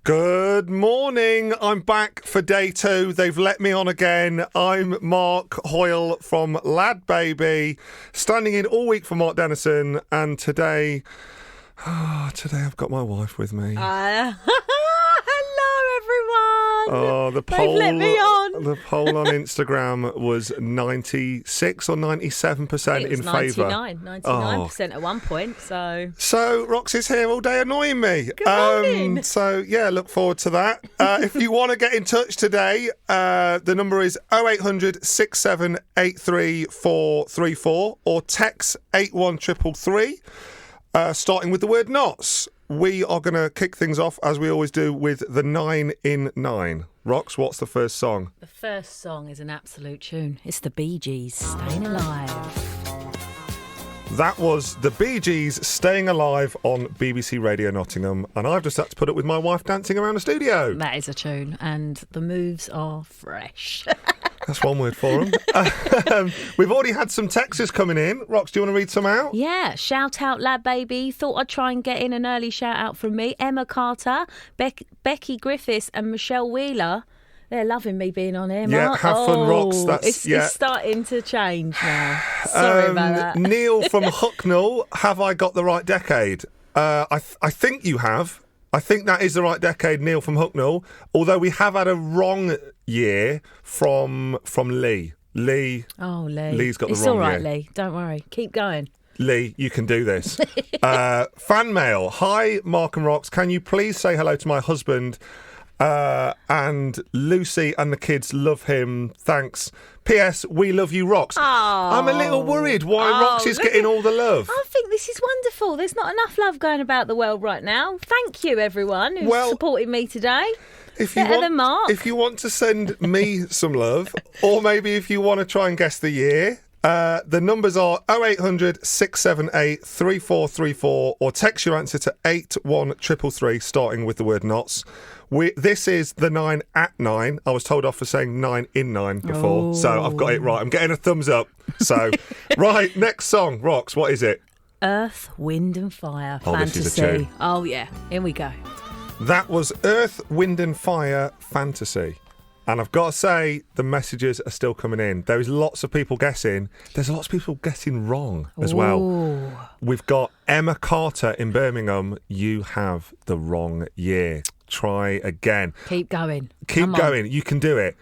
Good morning. I'm back for day 2. They've let me on again. I'm Mark Hoyle from LadBaby, standing in all week for Mark Dennison, and today I've got my wife with me. Hello, everyone. Oh, the poll. They've let me on. The poll on Instagram was 96 or 97% in favour. 99% at one point. So Roxy's here all day annoying me. Good morning. So yeah, look forward to that. If you want to get in touch today, the number is 0800 6783 434 or text 81333, starting with the word knots. We are going to kick things off, as we always do, with the 9 in 9. Rox, what's the first song? The first song is an absolute tune. It's the Bee Gees, Staying Alive. That was the Bee Gees, Staying Alive on BBC Radio Nottingham, and I've just had to put up with my wife dancing around the studio. That is a tune, and the moves are fresh. That's one word for them. We've already had some texts coming in. Rox, do you want to read some out? Yeah, shout out LadBaby. Thought I'd try and get in an early shout out from me. Emma Carter, Becky Griffiths and Michelle Wheeler. They're loving me being on here, Mark. Yeah, have fun, Rox. It's starting to change now. Sorry about that. Neil from Hucknall, have I got the right decade? I think you have. I think that is the right decade, Neil from Hucknall. Although we have had a wrong year from Lee. Lee. Oh, Lee. Lee's got the it's wrong all right, year. Lee. Don't worry. Keep going. Lee, you can do this. Fan mail. Hi, Mark and Rox. Can you please say hello to my husband? And Lucy and the kids love him. Thanks. P.S. We love you, Rox. Oh. I'm a little worried why Rox is getting all the love. I think this is wonderful. There's not enough love going about the world right now. Thank you, everyone who's supporting me today. Better than Mark. If you want to send me some love, or maybe if you want to try and guess the year, the numbers are 0800 678 3434 or text your answer to 81333 starting with the word knots. This is the 9 at 9. I was told off for saying 9 in 9 before, so I've got it right. I'm getting a thumbs up. So, right, next song. Rox, what is it? Earth, Wind and Fire, Fantasy. This is a tune. Oh, yeah. Here we go. That was Earth, Wind and Fire, Fantasy. And I've got to say, the messages are still coming in. There is lots of people guessing. There's lots of people guessing wrong as well. We've got Emma Carter in Birmingham. You have the wrong year. Try again. Keep going. Keep going. You can do it.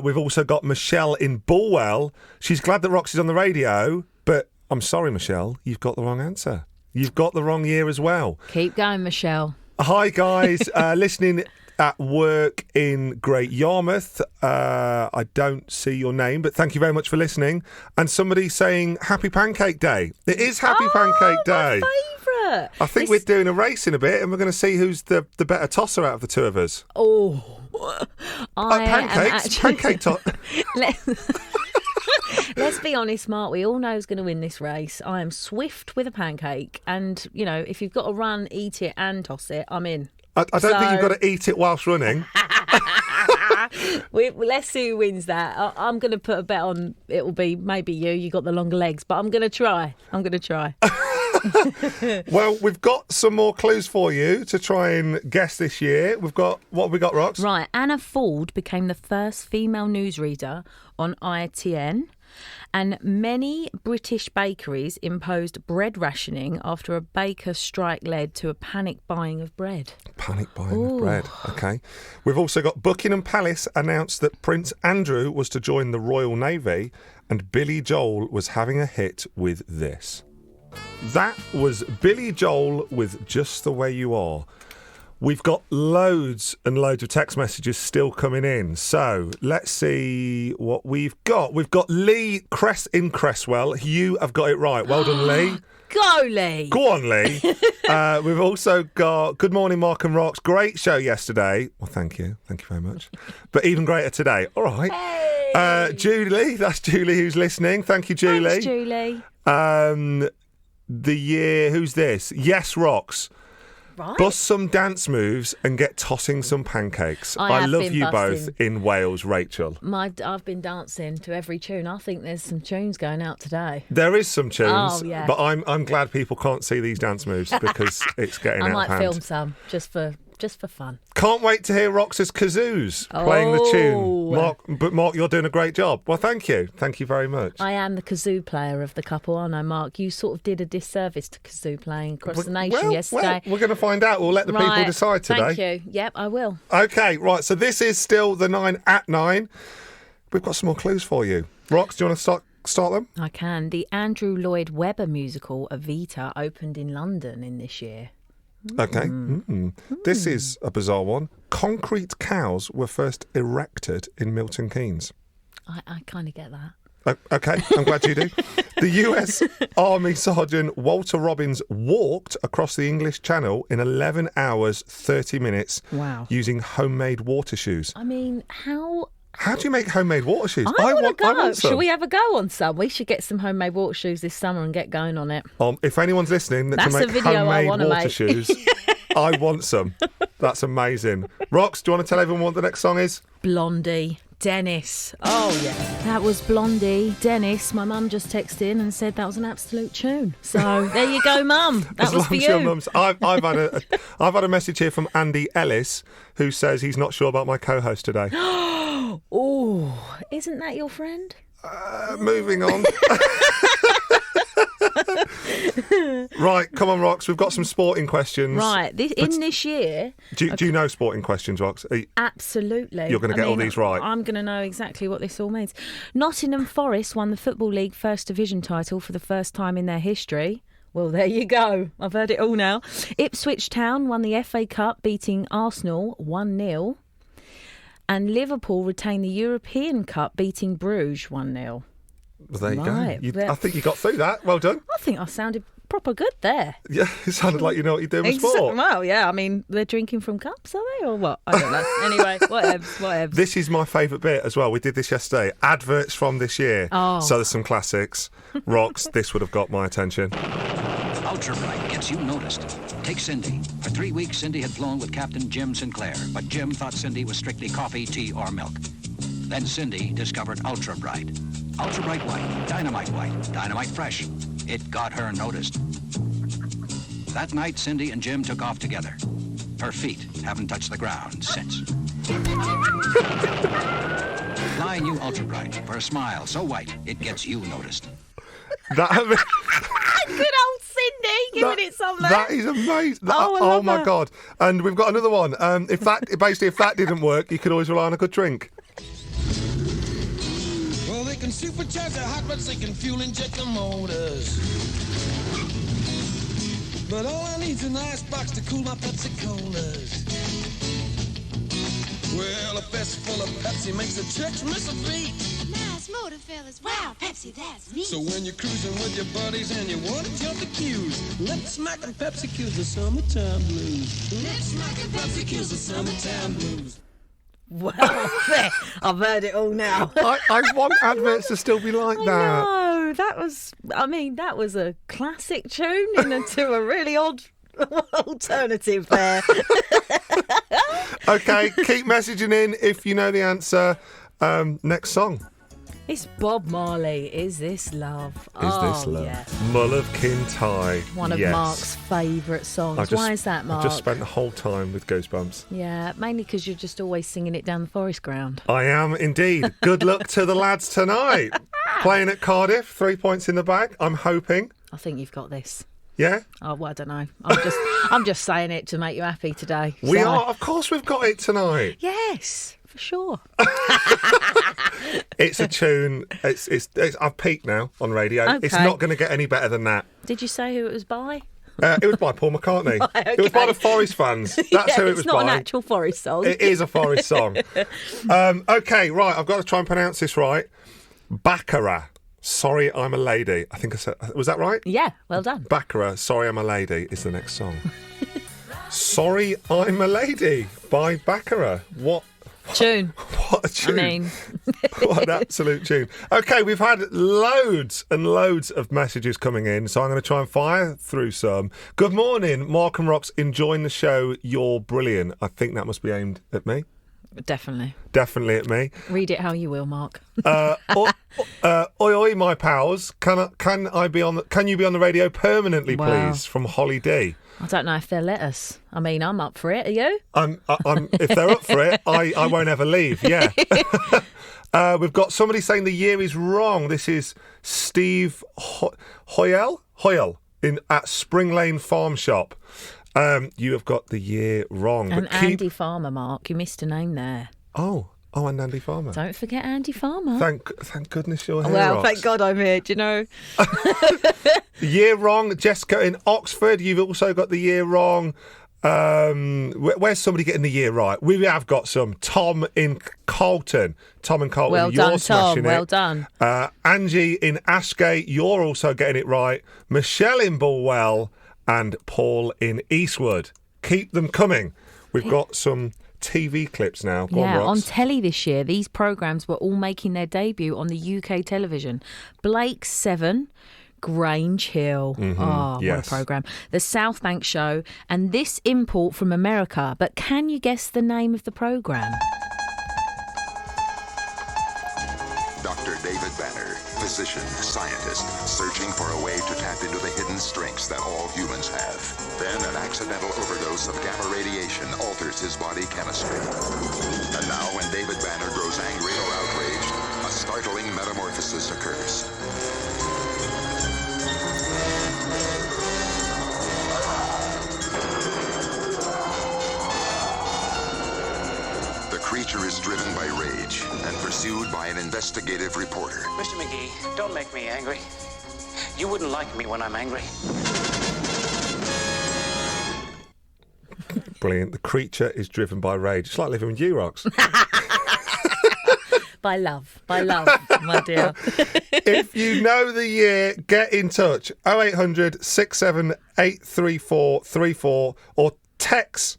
We've also got Michelle in Bulwell. She's glad that Roxy's on the radio, but I'm sorry, Michelle, you've got the wrong answer. You've got the wrong year as well. Keep going, Michelle. Hi, guys. Listening at work in Great Yarmouth. I don't see your name, but thank you very much for listening. And somebody saying Happy Pancake Day. It is Happy Pancake Day. My favourite. I think we're doing a race in a bit, and we're going to see who's the better tosser out of the two of us. Oh, pancakes. Pancake toss. Let's be honest, Mark. We all know who's going to win this race. I am swift with a pancake, and you know, if you've got to run, eat it, and toss it, I'm in. I don't think you've got to eat it whilst running. Let's see who wins that. I'm going to put a bet on it will be maybe you. You got the longer legs, but I'm going to try. Well, we've got some more clues for you to try and guess this year. What have we got, Rox? Right, Anna Ford became the first female newsreader on ITN. And many British bakeries imposed bread rationing after a baker strike led to a panic buying of bread. Panic buying of bread, okay. We've also got Buckingham Palace announced that Prince Andrew was to join the Royal Navy, and Billy Joel was having a hit with this. That was Billy Joel with Just the Way You Are. We've got loads and loads of text messages still coming in. So let's see what we've got. We've got Lee in Cresswell. You have got it right. Well done, Lee. Go, Lee. Go on, Lee. We've also got Good Morning, Mark and Rox. Great show yesterday. Well, thank you. Thank you very much. But even greater today. All right. Hey. Julie. That's Julie who's listening. Thank you, Julie. Thanks, Julie. The year, who's this? Yes, Rox. Right. Bust some dance moves and get tossing some pancakes. I love you both in Wales, Rachel. I've been dancing to every tune. I think there's some tunes going out today. There is some tunes, but I'm glad people can't see these dance moves because it's getting out of hand. I might film some just for just for fun. Can't wait to hear Rox's kazoos playing the tune. Mark, you're doing a great job. Well, thank you. Thank you very much. I am the kazoo player of the couple, aren't I, Mark? You sort of did a disservice to kazoo playing across the nation yesterday. Well, we're going to find out. We'll let the people decide today. Thank you. Yep, I will. OK, right. So this is still the 9 at 9. We've got some more clues for you. Rox, do you want to start them? I can. The Andrew Lloyd Webber musical Evita opened in London in this year. OK. This is a bizarre one. Concrete cows were first erected in Milton Keynes. I kind of get that. OK, I'm glad you do. The US Army Sergeant Walter Robbins walked across the English Channel in 11 hours, 30 minutes using homemade water shoes. I mean, how do you make homemade water shoes? I want to go. I want some. Should we have a go on some? We should get some homemade water shoes this summer and get going on it. If anyone's listening that can make homemade water shoes, I want some. That's amazing. Rox, do you want to tell everyone what the next song is? Blondie. Dennis. Oh, yeah. That was Blondie. Dennis. My mum just texted in and said that was an absolute tune. So there you go, Mum. That was for you. I've had a message here from Andy Ellis who says he's not sure about my co-host today. Oh, isn't that your friend? Moving on. Right, come on, Rox. We've got some sporting questions. Right, this year... Do you know sporting questions, Rox? Absolutely. You're going to get all these right. I'm going to know exactly what this all means. Nottingham Forest won the Football League First Division title for the first time in their history. Well, there you go. I've heard it all now. Ipswich Town won the FA Cup, beating Arsenal 1-0. And Liverpool retained the European Cup, beating Bruges 1-0. Well, there you go. I think you got through that. Well done. I think I sounded proper good there. Yeah, it sounded like you know what you're doing with sport. Well, yeah, I mean, they're drinking from cups, are they, or what? I don't know. Anyway, whatever. This is my favourite bit as well. We did this yesterday. Adverts from this year. Oh. So there's some classics. Rox, this would have got my attention. Ultra Bright gets you noticed. Take Cindy. For 3 weeks, Cindy had flown with Captain Jim Sinclair, but Jim thought Cindy was strictly coffee, tea, or milk. Then Cindy discovered Ultra Bright. Ultra Bright White, Dynamite Fresh. It got her noticed. That night, Cindy and Jim took off together. Her feet haven't touched the ground since. Fly new Ultra Bright for a smile so white it gets you noticed. Good old Cindy giving it some there. That is amazing. Oh my God. And we've got another one. If that didn't work, you could always rely on a good drink. Well, they can supercharge their hot rods, they can fuel inject the motors. But all I need's an ice box to cool my Pepsi Colas. Well, a fist full of Pepsi makes the chicks miss a beat. Nice motor, fellas. Wow, Pepsi, that's neat. So when you're cruising with your buddies and you want to jump the queues, lip smacking Pepsi kills the summertime blues. Lip smacking Pepsi kills the summertime blues. Well, I've heard it all now. I want adverts to still be like that. No, that was a classic tune into a really odd alternative there. Okay, keep messaging in if you know the answer. Next song. It's Bob Marley. Is This Love? Is This Love? Yeah. Mull of Kintyre. One of Mark's favourite songs. Why is that, Mark? I've just spent the whole time with Goosebumps. Yeah, mainly because you're just always singing it down the forest ground. I am indeed. Good luck to the lads tonight. Playing at Cardiff, 3 points in the bag. I'm hoping. I think you've got this. Yeah? Oh, well, I don't know. I'm just saying it to make you happy today. We are. Of course we've got it tonight. Yes, for sure. It's a tune. It's I've peaked now on radio. Okay. It's not going to get any better than that. Did you say who it was by? It was by Paul McCartney. Right, okay. It was by the Forest fans. That's who it was by. It's not an actual Forest song. It is a Forest song. Okay, right. I've got to try and pronounce this right. Baccarat. Sorry, I'm a lady. I think I said. Was that right? Yeah, well done. Baccarat. Sorry, I'm a lady is the next song. Sorry, I'm a lady by Baccarat. What tune? What a tune! I mean, what an absolute tune. Okay, we've had loads and loads of messages coming in, so I'm going to try and fire through some. Good morning, Mark and Rox. Enjoying the show. You're brilliant. I think that must be aimed at me. Definitely. Definitely at me. Read it how you will, Mark. Oi, oi, my pals. Can you be on the radio permanently, Wow. please? From Holly D. I don't know if they'll let us. I mean, I'm up for it. Are you? I'm if they're up for it, I won't ever leave. Yeah. We've got somebody saying the year is wrong. This is Steve Hoyle at Spring Lane Farm Shop. You have got the year wrong. And Andy Farmer, Mark. You missed a name there. Oh, and Andy Farmer. Don't forget Andy Farmer. Thank goodness you're here. Well, Rox. thank God I'm here. Do you know? Year wrong. Jessica in Oxford. You've also got the year wrong. Where's somebody getting the year right? We have got some. Tom in Colton. Tom and Colton. Well you're done, smashing Tom. Well done. Angie in Ashgate. You're also getting it right. Michelle in Bulwell and Paul in Eastwood. Keep them coming. We've got some TV clips now. Go on, Rox. On telly this year, these programmes were all making their debut on the UK television. Blake 7, Grange Hill. What yes. a programme. The South Bank Show, and this import from America. But can you guess the name of the programme? Dr. David Banner, physician, scientist, searching for a way to tap into the hidden strengths that all humans have. Then an accidental overdose of gamma radiation alters his body chemistry. And now when David Banner grows angry or outraged, a startling metamorphosis occurs. The creature is driven by rage and pursued by an investigative reporter. Mr. McGee, don't make me angry. You wouldn't like me when I'm angry. Brilliant. The creature is driven by rage. It's like living with you, Rox. By love, my dear. If you know the year, get in touch. 0800 678 3434 or text.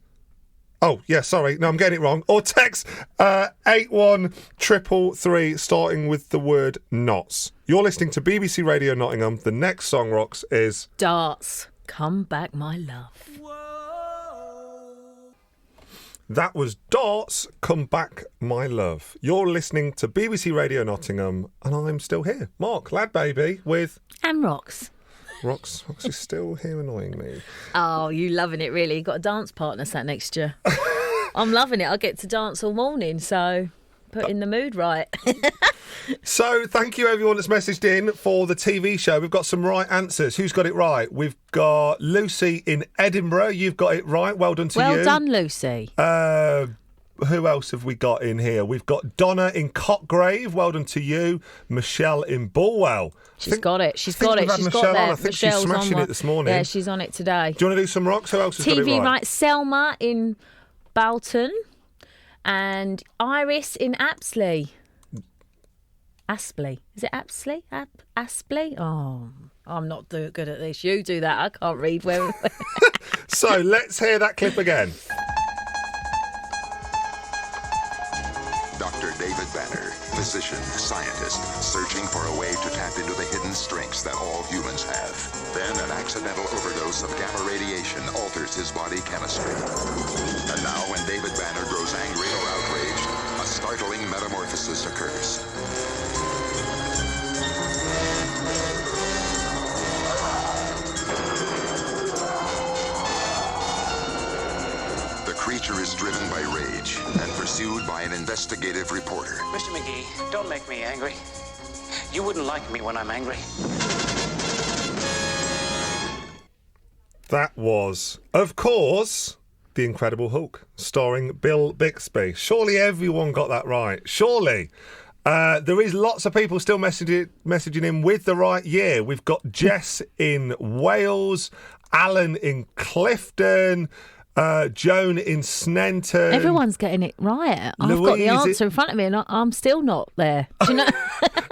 Oh, yeah, sorry. No, I'm getting it wrong. Or text 81333 starting with the word knots. You're listening to BBC Radio Nottingham. The next song, Rox, is Darts, Come Back My Love. That was Darts, Come Back My Love. You're listening to BBC Radio Nottingham, and I'm still here. Mark, LadBaby, with... And Rox. Rox is still here annoying me. Oh, you loving it, really. You've got a dance partner sat next to you. I'm loving it. I get to dance all morning, so putting the mood right. So, thank you everyone that's messaged in for the TV show. We've got some right answers. Who's got it right? We've got Lucy in Edinburgh. You've got it right. Well done to you. Well done, Lucy. Who else have we got in here? We've got Donna in Cottgrave. Well done to you. Michelle in Bulwell. She's got it. She's we've got it. had She's Michelle got there. on. I think Michelle's she's smashing on it this morning. Yeah, she's on it today. Do you want to do some rocks? Who else has got it TV right? right. Selma in Bolton and Iris in Apsley. Aspley. Is it Apsley? Aspley? Oh, I'm not good at this. You do that. I can't read. Where? So let's hear that clip again. Dr. David Banner, physician, scientist, searching for a way to tap into the hidden strengths that all humans have. Then an accidental overdose of gamma radiation alters his body chemistry. And now when David Banner grows angry or outraged, a startling metamorphosis occurs. The creature is driven by rage and pursued by an investigative reporter. Mr. McGee, don't make me angry. You wouldn't like me when I'm angry. That was, of course, The Incredible Hulk, starring Bill Bixby. Surely everyone got that right. Surely. There is lots of people still messaging in with the right year. We've got Jess in Wales, Alan in Clifton, Joan in Snenton. Everyone's getting it right. I've got the Louise answer in front of me and I'm still not there. Do you know?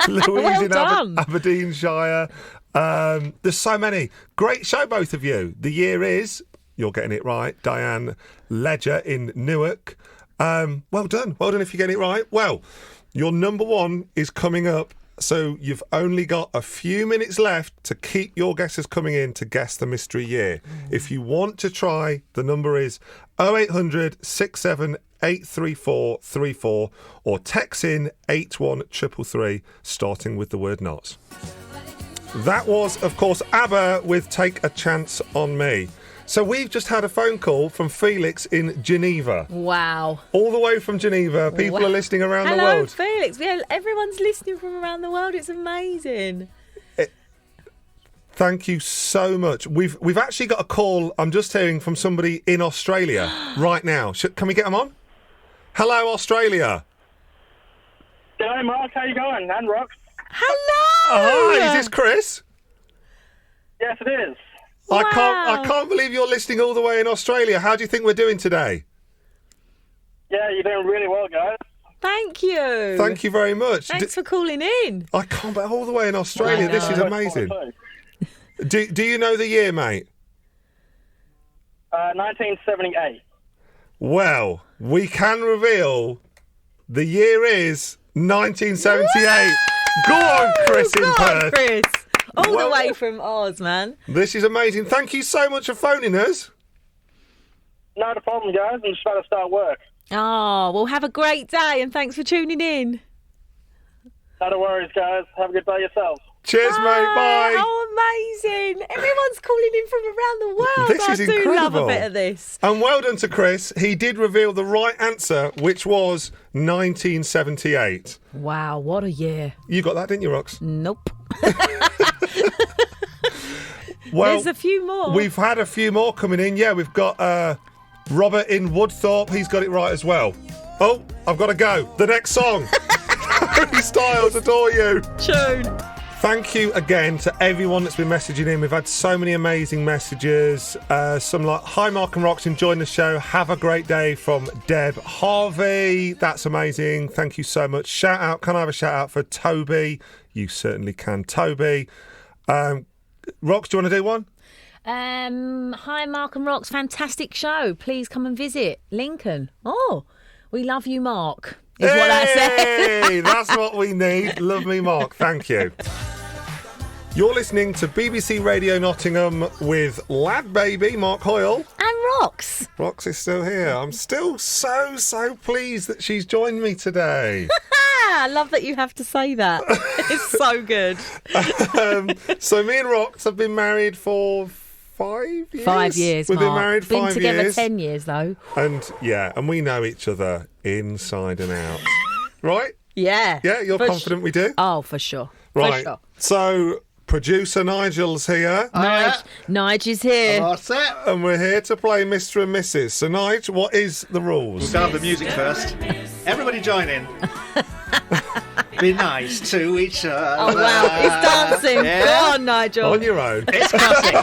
Louise Well in done. Aberdeenshire. There's so many. Great show, both of you. The year is, you're getting it right, Diane Ledger in Newark. Well done. Well done if you're getting it right. Well, your number one is coming up So you've only got a few minutes left to keep your guesses coming in to guess the mystery year. If you want to try, the number is 0800 67 83434 or text in 81333 starting with the word not. That was, of course, ABBA with Take a Chance on Me. So we've just had a phone call from Felix in Geneva. Wow. All the way from Geneva. People are listening around the world. Hello, Felix. Yeah, everyone's listening from around the world. It's amazing. Thank you so much. We've actually got a call, I'm just hearing, from somebody in Australia right now. Can we get them on? Hello, Australia. G'day, Mark. How you going? And Rox. Hello. Hi, is this Chris? Yes, it is. Wow. I can't believe you're listening all the way in Australia. How do you think we're doing today? Yeah, you're doing really well, guys. Thank you. Thank you very much. Thanks for calling in. I can't believe all the way in Australia. This is amazing. Do you know the year, mate? 1978. Well, we can reveal the year is 1978. Go on, Chris in Perth. Chris. All the way from Oz, man. This is amazing. Thank you so much for phoning us. Not a problem, guys. I'm just about to start work. Oh, well, have a great day and thanks for tuning in. Not a worries, guys. Have a good day yourselves. Cheers, mate. Bye. Oh, amazing. Everyone's calling in from around the world. This is incredible. I do love a bit of this. And well done to Chris. He did reveal the right answer, which was 1978. Wow, what a year. You got that, didn't you, Rox? Nope. Well, there's a few more. We've had a few more coming in. Yeah, we've got Robert in Woodthorpe. He's got it right as well. Oh, I've got to go. The next song. Harry Styles, Adore You. Tune. Thank you again to everyone that's been messaging in. We've had so many amazing messages. Some like, hi Mark and Rox, enjoying the show. Have a great day from Deb Harvey. That's amazing. Thank you so much. Shout out. Can I have a shout out for Toby? You certainly can, Toby. Rox, do you want to do one? Hi Mark and Rox, fantastic show. Please come and visit Lincoln. Oh, we love you, Mark. Is what that says. That's what we need. Love me, Mark. Thank you. You're listening to BBC Radio Nottingham with LadBaby, Mark Hoyle. And Rox. Rox is still here. I'm still so pleased that she's joined me today. I love that you have to say that. It's so good. So me and Rox have been married for 5 years? 5 years, We've Mark. been married 5 years. Been together 10 years, though. And we know each other inside and out. Right? Yeah. Yeah, you're confident we do? Oh, for sure. Right. For sure. So, producer Nigel's here. Nige is here. What's it? And we're here to play Mr. and Mrs. So, Nige, what is the rules? We'll have the music first. Everybody join in. Be nice to each other. Oh, wow. He's dancing. Yeah. Go on, Nigel. On your own. It's classic.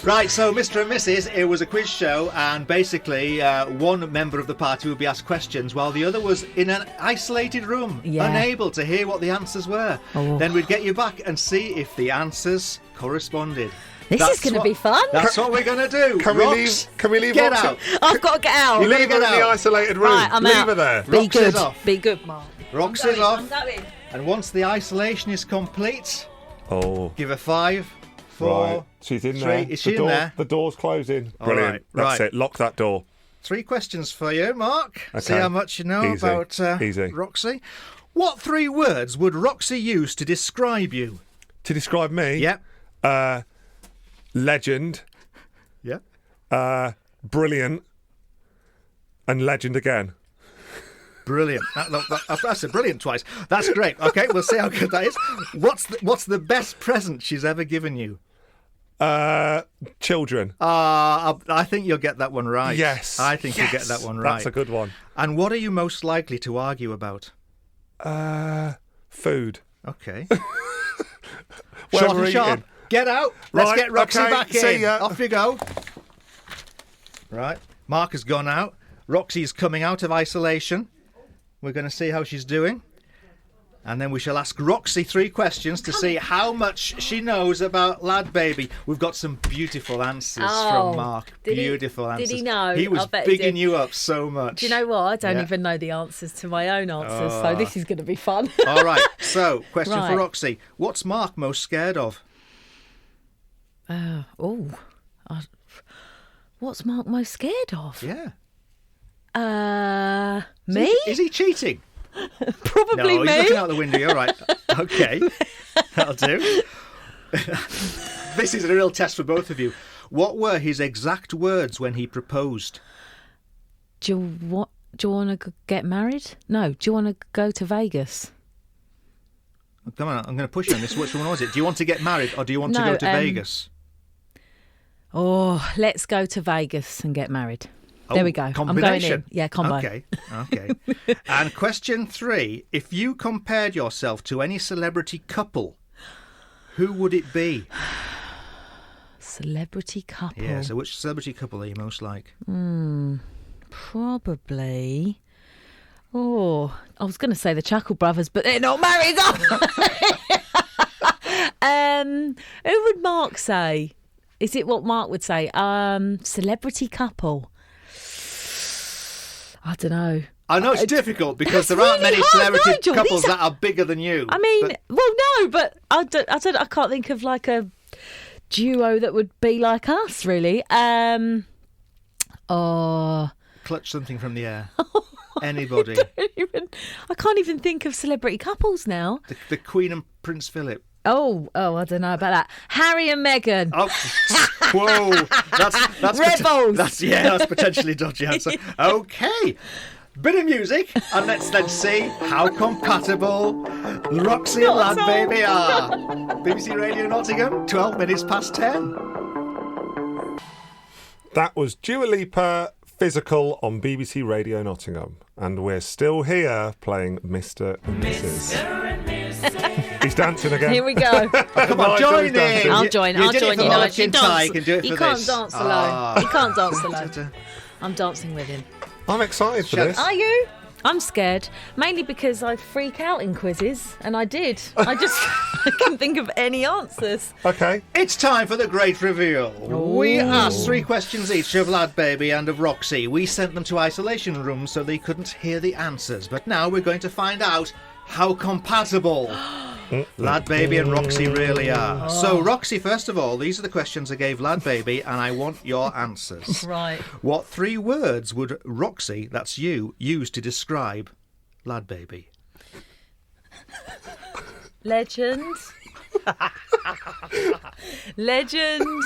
Right, so Mr. and Mrs., it was a quiz show, and basically one member of the party would be asked questions while the other was in an isolated room, unable to hear what the answers were. Oh. Then we'd get you back and see if the answers corresponded. This is going to be fun. That's what we're going to do. Can we leave Get Rox out. I've got to get out. You leave her in the isolated room. Right, I'm leave out. her there. Be Rox good. is off. Be good, Mark. Rox is off. I'm going. And once the isolation is complete, give her 5, 4, right. She's in 3. there. Is she in there? The door's closing. All Brilliant. right. That's it. Lock that door. 3 questions for you, Mark. Okay. See how much you know Easy. about Easy. Roxy. What 3 words would Roxy use to describe you? To describe me? Yep. Legend. Yep. Brilliant. And legend again. Brilliant. That's a brilliant twice. That's great. Okay, we'll see how good that is. What's the best present she's ever given you? Children. I think you'll get that one right. Yes. I think you'll get that one right. That's a good one. And what are you most likely to argue about? Food. Okay. Where Short we're and sharp. eating. Get out. Let's Right, get Roxy okay, back see in. ya. Off you go. Right. Mark has gone out. Roxy's coming out of isolation. We're going to see how she's doing. And then we shall ask Roxy 3 questions to see how much she knows about LadBaby. We've got some beautiful answers from Mark. Beautiful answers. Did he know? He was bigging you up so much. Do you know what? I don't even know the answers to my own answers, so this is going to be fun. All right. So, question for Roxy. What's Mark most scared of? What's Mark most scared of? Yeah. Me? Is he cheating? Probably me. No, he's looking out the window. You're right. Okay. That'll do. This is a real test for both of you. What were his exact words when he proposed? Do you want to get married? No. Do you want to go to Vegas? Come on, I'm going to push you on this. Which one was it? Do you want to get married or do you want to go to Vegas? Oh, let's go to Vegas and get married. There we go. Combination. I'm going in. Yeah, combo. Okay. And question 3. If you compared yourself to any celebrity couple, who would it be? Celebrity couple? Yeah, so which celebrity couple are you most like? Probably... Oh, I was going to say the Chuckle Brothers, but they're not married, who would Mark say? Is it what Mark would say? Celebrity couple. I don't know. I know it's difficult because there aren't many celebrity couples that are bigger than you. I mean, but I can't think of like a duo that would be like us, really. Clutch something from the air. Anybody. I can't even think of celebrity couples now. The Queen and Prince Philip. Oh, I don't know about that. Harry and Meghan. Oh, whoa. That's Rebels. That's potentially dodgy answer. Okay. Bit of music, and let's then see how compatible Roxy and LadBaby are. BBC Radio Nottingham, 12 minutes past 10. That was Dua Lipa, Physical on BBC Radio Nottingham. And we're still here playing Mr. and Mrs. He's dancing again. Here we go. Come on, join in. I'll join you. You can't dance alone. He can't dance alone. I'm dancing with him. I'm excited for this. Are you? I'm scared, mainly because I freak out in quizzes, and I did. I couldn't think of any answers. Okay. It's time for the great reveal. Ooh. We asked 3 questions each of LadBaby and of Roxy. We sent them to isolation rooms so they couldn't hear the answers. But now we're going to find out how compatible LadBaby and Roxy really are. So, Roxy, first of all, these are the questions I gave LadBaby, and I want your answers. Right. What 3 words would Roxy, that's you, use to describe LadBaby? Legend. Legend.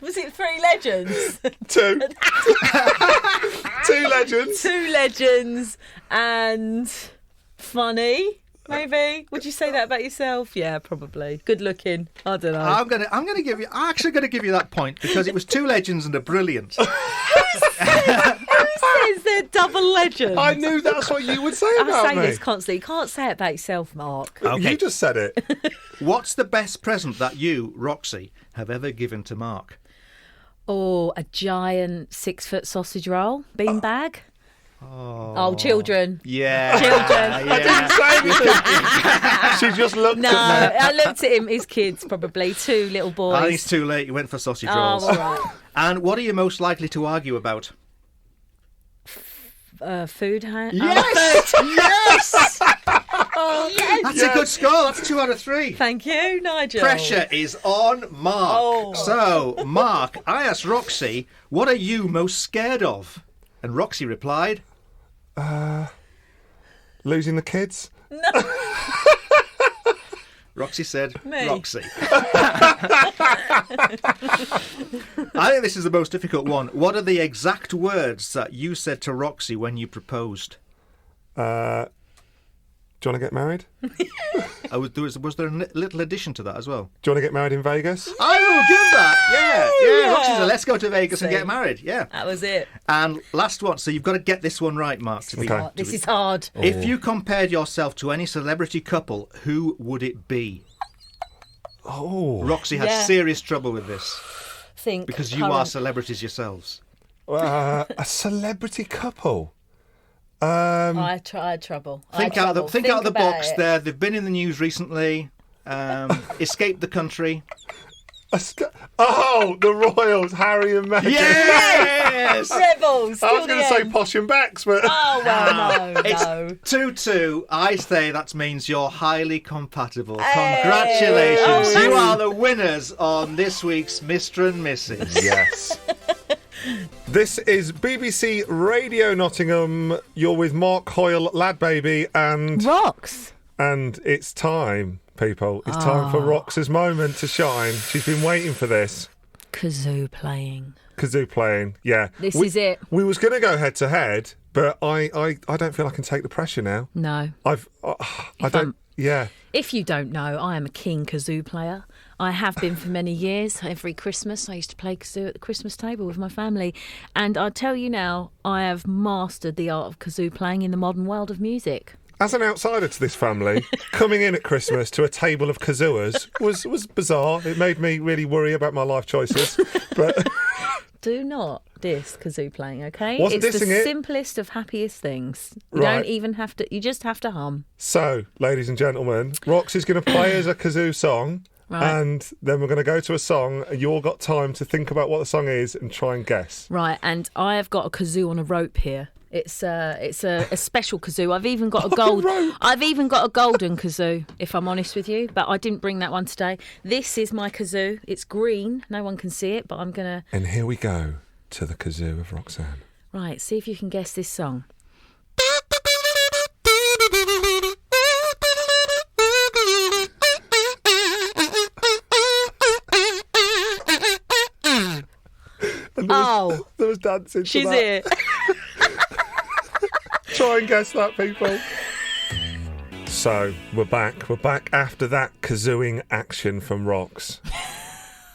Was it 3 legends? 2. 2 legends. 2 legends and funny. Maybe. Would you say that about yourself? Yeah, probably. Good looking. I don't know. I'm actually gonna give you that point because it was 2 legends and a brilliant. Who says they're double legends? I knew that's what you would say about I say me. this constantly. You can't say it about yourself, Mark. Okay. You just said it. What's the best present that you, Roxy, have ever given to Mark? Oh, a giant 6-foot sausage roll beanbag. Oh, children. Yeah. Children. I didn't say anything. She just looked at me. No, I looked at him. His kids, probably 2 little boys. I think it's too late. You went for sausage rolls. Oh, all right. And what are you most likely to argue about? Food hand. Yes! Yes! Oh, yes! That's a good score. That's 2 out of 3. Thank you, Nigel. Pressure is on Mark. Oh. So, Mark, I asked Roxy, what are you most scared of? And Roxy replied... Losing the kids? No. Roxy said, Me. Roxy. I think this is the most difficult one. What are the exact words that you said to Roxy when you proposed? Do you want to get married? Was there a little addition to that as well? Do you want to get married in Vegas? I will give that. Yeah. Roxy said, let's go to Vegas and get married. Yeah. That was it. And last one. So you've got to get this one right, Mark. This is hard. If you compared yourself to any celebrity couple, who would it be? Oh. Roxy has serious trouble with this. Because you current. are celebrities yourselves. A celebrity couple? I had trouble. Think out of the about box it. there. They've been in the news recently. Escaped the country. The Royals, Harry and Meghan. Yes! Rebels. I was going to say Posh and Bax, but... Oh, well, no. It's 2-2. I say that means you're highly compatible. Hey! Congratulations. Oh, You are the winners on this week's Mr. and Mrs. Yes. This is BBC Radio Nottingham. You're with Mark Hoyle, LadBaby, and... Rocks. And it's time, people. It's time for Rox's moment to shine. She's been waiting for this. Kazoo playing, yeah. This is it. We was going to go head to head, but I don't feel I can take the pressure now. No. Yeah. If you don't know, I am a king kazoo player. I have been for many years. Every Christmas, I used to play kazoo at the Christmas table with my family. And I tell you now, I have mastered the art of kazoo playing in the modern world of music. As an outsider to this family, coming in at Christmas to a table of kazooers was bizarre. It made me really worry about my life choices. But do not diss kazoo playing, okay? Wasn't it's the dissing it. simplest of happiest things. You Right. don't even have to. You just have to hum. So, ladies and gentlemen, Rox is going to play us a kazoo song. Right. And then we're going to go to a song. And you all got time to think about what the song is and try and guess. Right, and I have got a kazoo on a rope here. It's a special kazoo. I've even got a golden kazoo, if I'm honest with you. But I didn't bring that one today. This is my kazoo. It's green. No one can see it, but I'm gonna. And here we go to the kazoo of Roxanne. Right, see if you can guess this song. There was dancing. To She's that. here. Try and guess that, people. So, we're back. We're back after that kazooing action from Rox.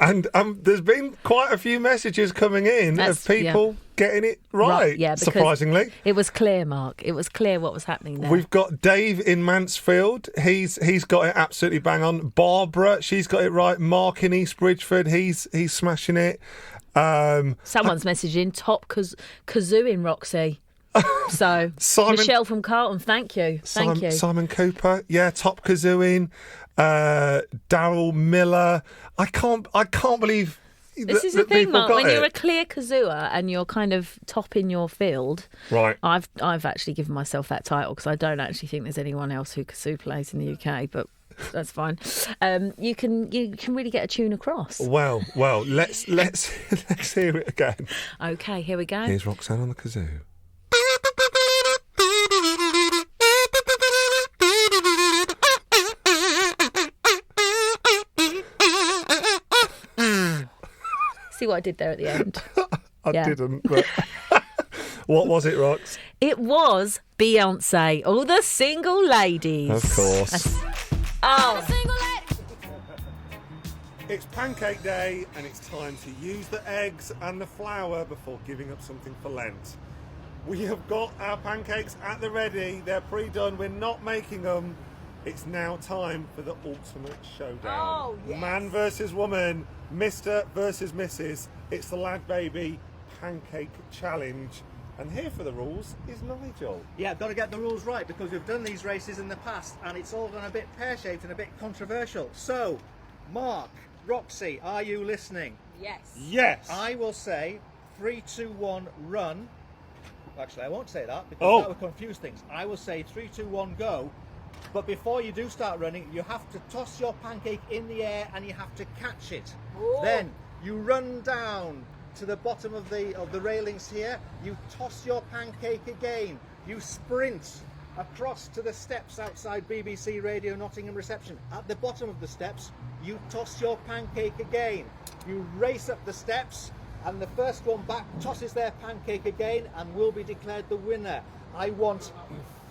And there's been quite a few messages coming in of people getting it right, surprisingly. It was clear, Mark. It was clear what was happening there. We've got Dave in Mansfield. He's got it absolutely bang on. Barbara, she's got it right. Mark in East Bridgeford, he's smashing it. Someone's messaging top kazooing Roxy. So Simon, Michelle from Carlton, thank you. Simon Cooper, top kazooing. Daryl Miller. I can't believe this is the thing, Mark. When you're it. a clear kazooer and you're kind of top in your field, right? I've actually given myself that title because I don't actually think there's anyone else who kazoo plays in the UK, but that's fine. You can really get a tune across. Well, let's hear it again. Okay, here we go. Here's Roxanne on the kazoo. See what I did there at the end? I didn't, but what was it, Rox? It was Beyonce. All the single ladies. Of course. It's pancake day and it's time to use the eggs and the flour before giving up something for Lent. We have got our pancakes at the ready. They're pre-done. We're not making them. It's now time for the ultimate showdown. Oh, yes. Man versus woman, Mr. versus Mrs. It's the LadBaby Pancake Challenge. And here for the rules is Nigel. Yeah, I've got to get the rules right because we've done these races in the past and it's all gone a bit pear-shaped and a bit controversial. So, Mark, Roxy, are you listening? Yes. Yes. I will say 3, 2, 1, run. Actually, I won't say that because that will confuse things. I will say 3, 2, 1, go. But before you do start running, you have to toss your pancake in the air and you have to catch it. Ooh. Then you run down to the bottom of the railings here. You toss your pancake again. You sprint across to the steps outside BBC Radio Nottingham reception. At the bottom of the steps, you toss your pancake again. You race up the steps, and the first one back tosses their pancake again and will be declared the winner. I want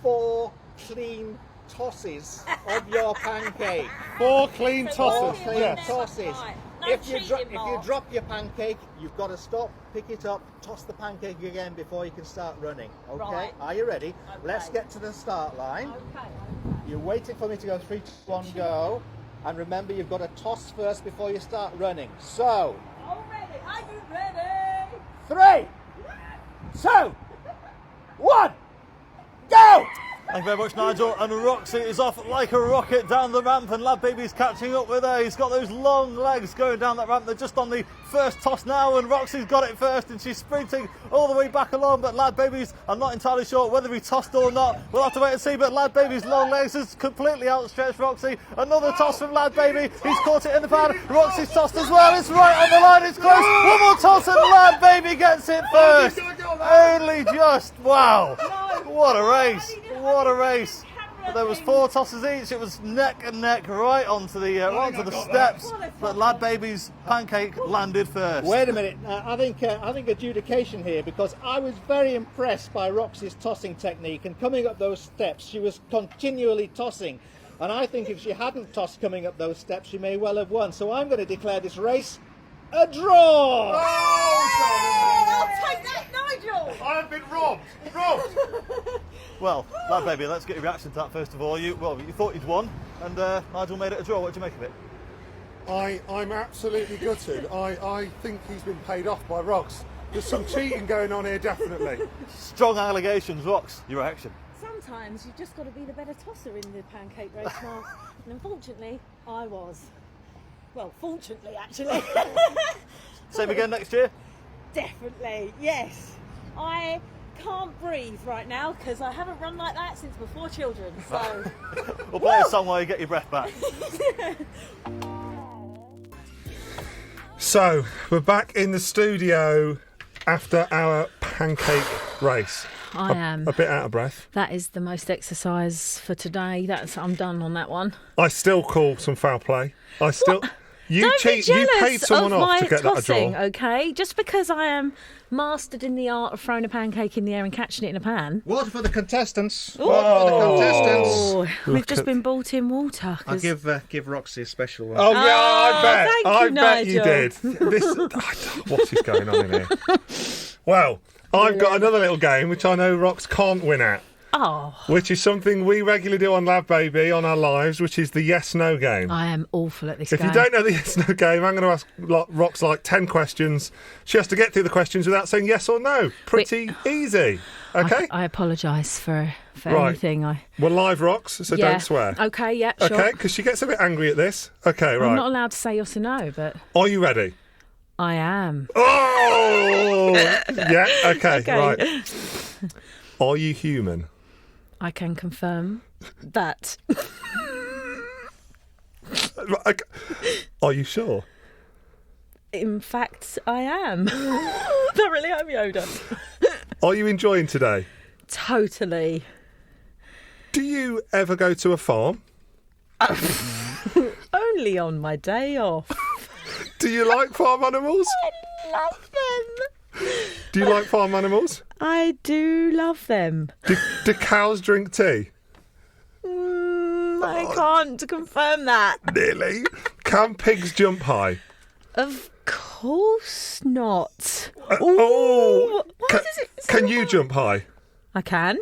4 clean tosses of your pancake. 4 clean tosses. 4 clean Yes. tosses. Right. No If you cheating, drop your pancake, you've got to stop, pick it up, toss the pancake again before you can start running. Okay? Right. Are you ready? Okay. Let's get to the start line. Okay. You're waiting for me to go 3, 2, 1, go. And remember, you've got to toss first before you start running. So, All ready. Are you ready? 3, 2, 1, Go! Thank you very much, Nigel. And Roxy is off like a rocket down the ramp, and LadBaby's catching up with her. He's got those long legs going down that ramp. They're just on the first toss now, and Roxy's got it first, and she's sprinting all the way back along. But LadBaby's, I'm not entirely sure whether he tossed or not. We'll have to wait and see. But LadBaby's long legs has completely outstretched Roxy. Another toss from LadBaby. He's caught it in the pan. Roxy's tossed as well. It's right on the line. It's close. One more toss, and LadBaby gets it first. Only just. Wow. What a race. What a race. There was 4 tosses each. It was neck and neck right onto the steps. But LadBaby's pancake landed first. Wait a minute. I think adjudication here, because I was very impressed by Roxy's tossing technique, and coming up those steps she was continually tossing, and I think if she hadn't tossed coming up those steps she may well have won. So I'm going to declare this race a draw. I'll take that, Nigel. I have been robbed. Well, LadBaby, let's get your reaction to that first of all. You thought you'd won, and Nigel made it a draw. What do you make of it? I'm absolutely gutted. I think he's been paid off by Rox. There's some cheating going on here, definitely. Strong allegations, Rox. Your reaction? Sometimes you've just got to be the better tosser in the pancake race, Mark. And unfortunately, I was. Well, fortunately, actually. Same again next year? Definitely, yes. I can't breathe right now because I haven't run like that since before children. So we'll play a song while you get your breath back. So we're back in the studio after our pancake race. I am a bit out of breath. That is the most exercise for today. I'm done on that one. I still call some foul play. Don't be jealous you paid someone of off my to get tossing, that a draw. okay? Just because I am mastered in the art of throwing a pancake in the air and catching it in a pan. Water for the contestants. Ooh. Water for the contestants. We've just been bought in water. I'll give Roxy a special one. Oh, yeah, I bet you Nigel. did. What is going on in here? Well, I've got another little game which I know Rox can't win at. Oh. Which is something we regularly do on LadBaby on our lives, which is the yes-no game. I am awful at this If game. you don't know the yes-no game, I'm going to ask Rox like 10 questions. She has to get through the questions without saying yes or no. Pretty easy. Okay? I apologise for Right. anything. We're live, Rox, so Yeah. don't swear. Okay, yeah, sure. Okay, because she gets a bit angry at this. Okay, right. I'm not allowed to say yes or no, but Are you ready? I am. Oh! Yeah, okay, Okay. right. Are you human? I can confirm that. Okay. Are you sure? In fact, I am. Thoroughly am, Yoda. Are you enjoying today? Totally. Do you ever go to a farm? Only on my day off. Do you like farm animals? I love them. Do you like farm animals? I do love them. Do cows drink tea? I can't confirm that. Nearly. Can pigs jump high? Of course not. Oh! Why does it Can you jump high? I can.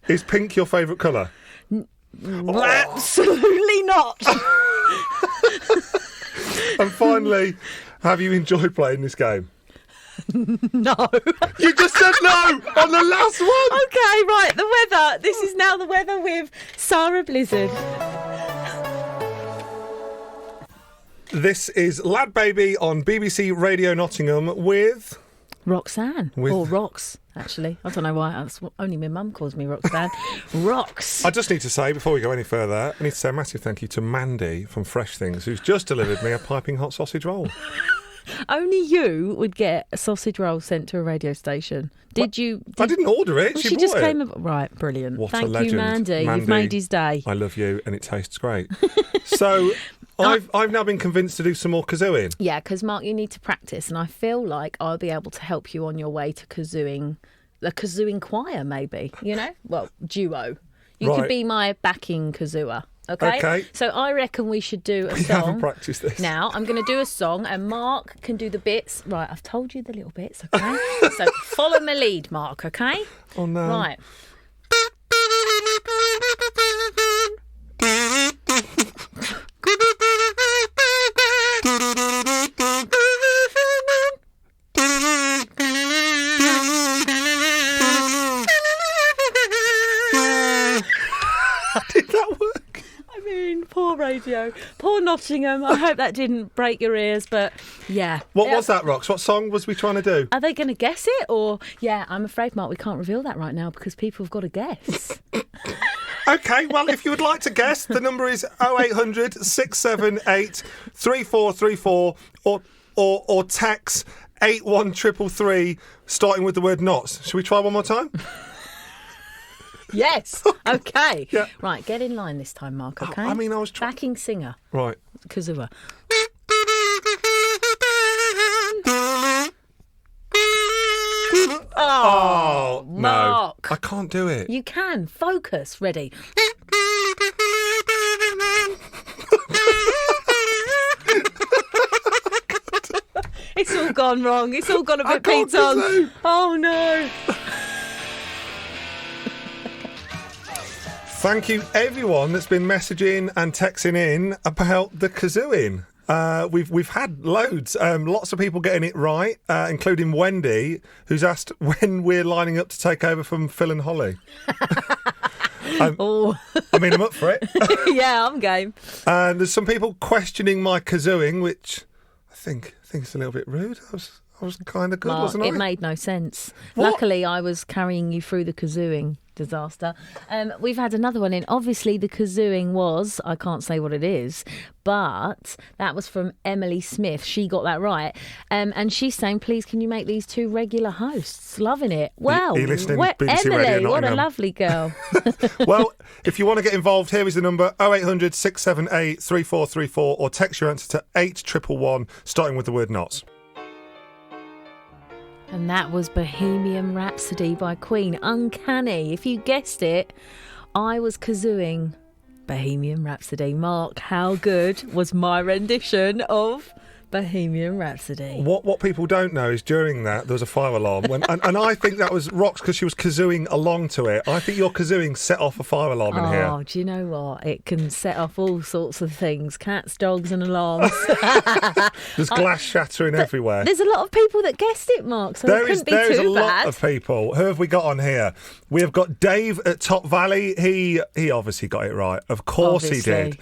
Is pink your favourite colour? Absolutely not. And finally, have you enjoyed playing this game? No. You just said no on the last one. Okay, right, the weather. This is now the weather with Sarah Blizzard. This is LadBaby on BBC Radio Nottingham with Roxanne. Or Rox, actually. I don't know why. That's what, only my mum calls me Roxanne. Rox. I just need to say, before we go any further, I need to say a massive thank you to Mandy from Fresh Things, who's just delivered me a piping hot sausage roll. Only you would get a sausage roll sent to a radio station. Did you? I didn't order it. Well, she she brought just it. came. Right, brilliant. What Thank a legend. you, Mandy. You've made his day. I love you, and it tastes great. So, I've now been convinced to do some more kazooing. Yeah, because Mark, you need to practice, and I feel like I'll be able to help you on your way to kazooing, the kazooing choir, maybe. You know, well, duo. You could be my backing kazooer. Okay. So I reckon we should do a song. We haven't practiced this. Now I'm going to do a song, and Mark can do the bits. Right, I've told you the little bits. Okay. So follow my lead, Mark. Okay. Oh no. Right. studio. Poor Nottingham. I hope that didn't break your ears, but yeah. What was that, Rox? What song was we trying to do? Are they going to guess it? Or, yeah, I'm afraid, Mark, we can't reveal that right now because people have got to guess. OK, well, if you would like to guess, the number is 0800 678 3434 or text 81333 starting with the word knots. Should we try one more time? Yes. OK. Yeah. Right, get in line this time, Mark, OK? I mean, I was trying... Backing singer. Right. Kazoo. Oh, no. Mark. I can't do it. You can. Focus. Ready. It's all gone wrong. It's all gone a bit Pete-on. Oh, no. Thank you, everyone that's been messaging and texting in about the kazooing. We've had loads, lots of people getting it right, including Wendy, who's asked when we're lining up to take over from Phil and Holly. I mean, I'm up for it. Yeah, I'm game. And there's some people questioning my kazooing, which I think it's a little bit rude. I was kind of good, Mark, wasn't I? It made no sense. What? Luckily, I was carrying you through the kazooing disaster. We've had another one in. Obviously, the kazooing was, I can't say what it is, but that was from Emily Smith. She got that right. And she's saying, please, can you make these two regular hosts? Loving it. Wow. Are you listening, BBC Emily, Radio what a Nottingham? lovely girl. Well, if you want to get involved, here is the number 0800 678 3434 or text your answer to 8111 starting with the word knots. And that was Bohemian Rhapsody by Queen. Uncanny. If you guessed it, I was kazooing Bohemian Rhapsody. Mark, how good was my rendition of Bohemian Rhapsody? What people don't know is during that there was a fire alarm, and I think that was Rox because she was kazooing along to it. I think your kazooing set off a fire alarm in here. Oh, do you know what? It can set off all sorts of things. Cats, dogs and alarms. There's glass shattering everywhere. There's a lot of people that guessed it, Mark, so it couldn't be too bad. There is a lot of people. Who have we got on here? We have got Dave at Top Valley. He obviously got it right. Of course Obviously. he did.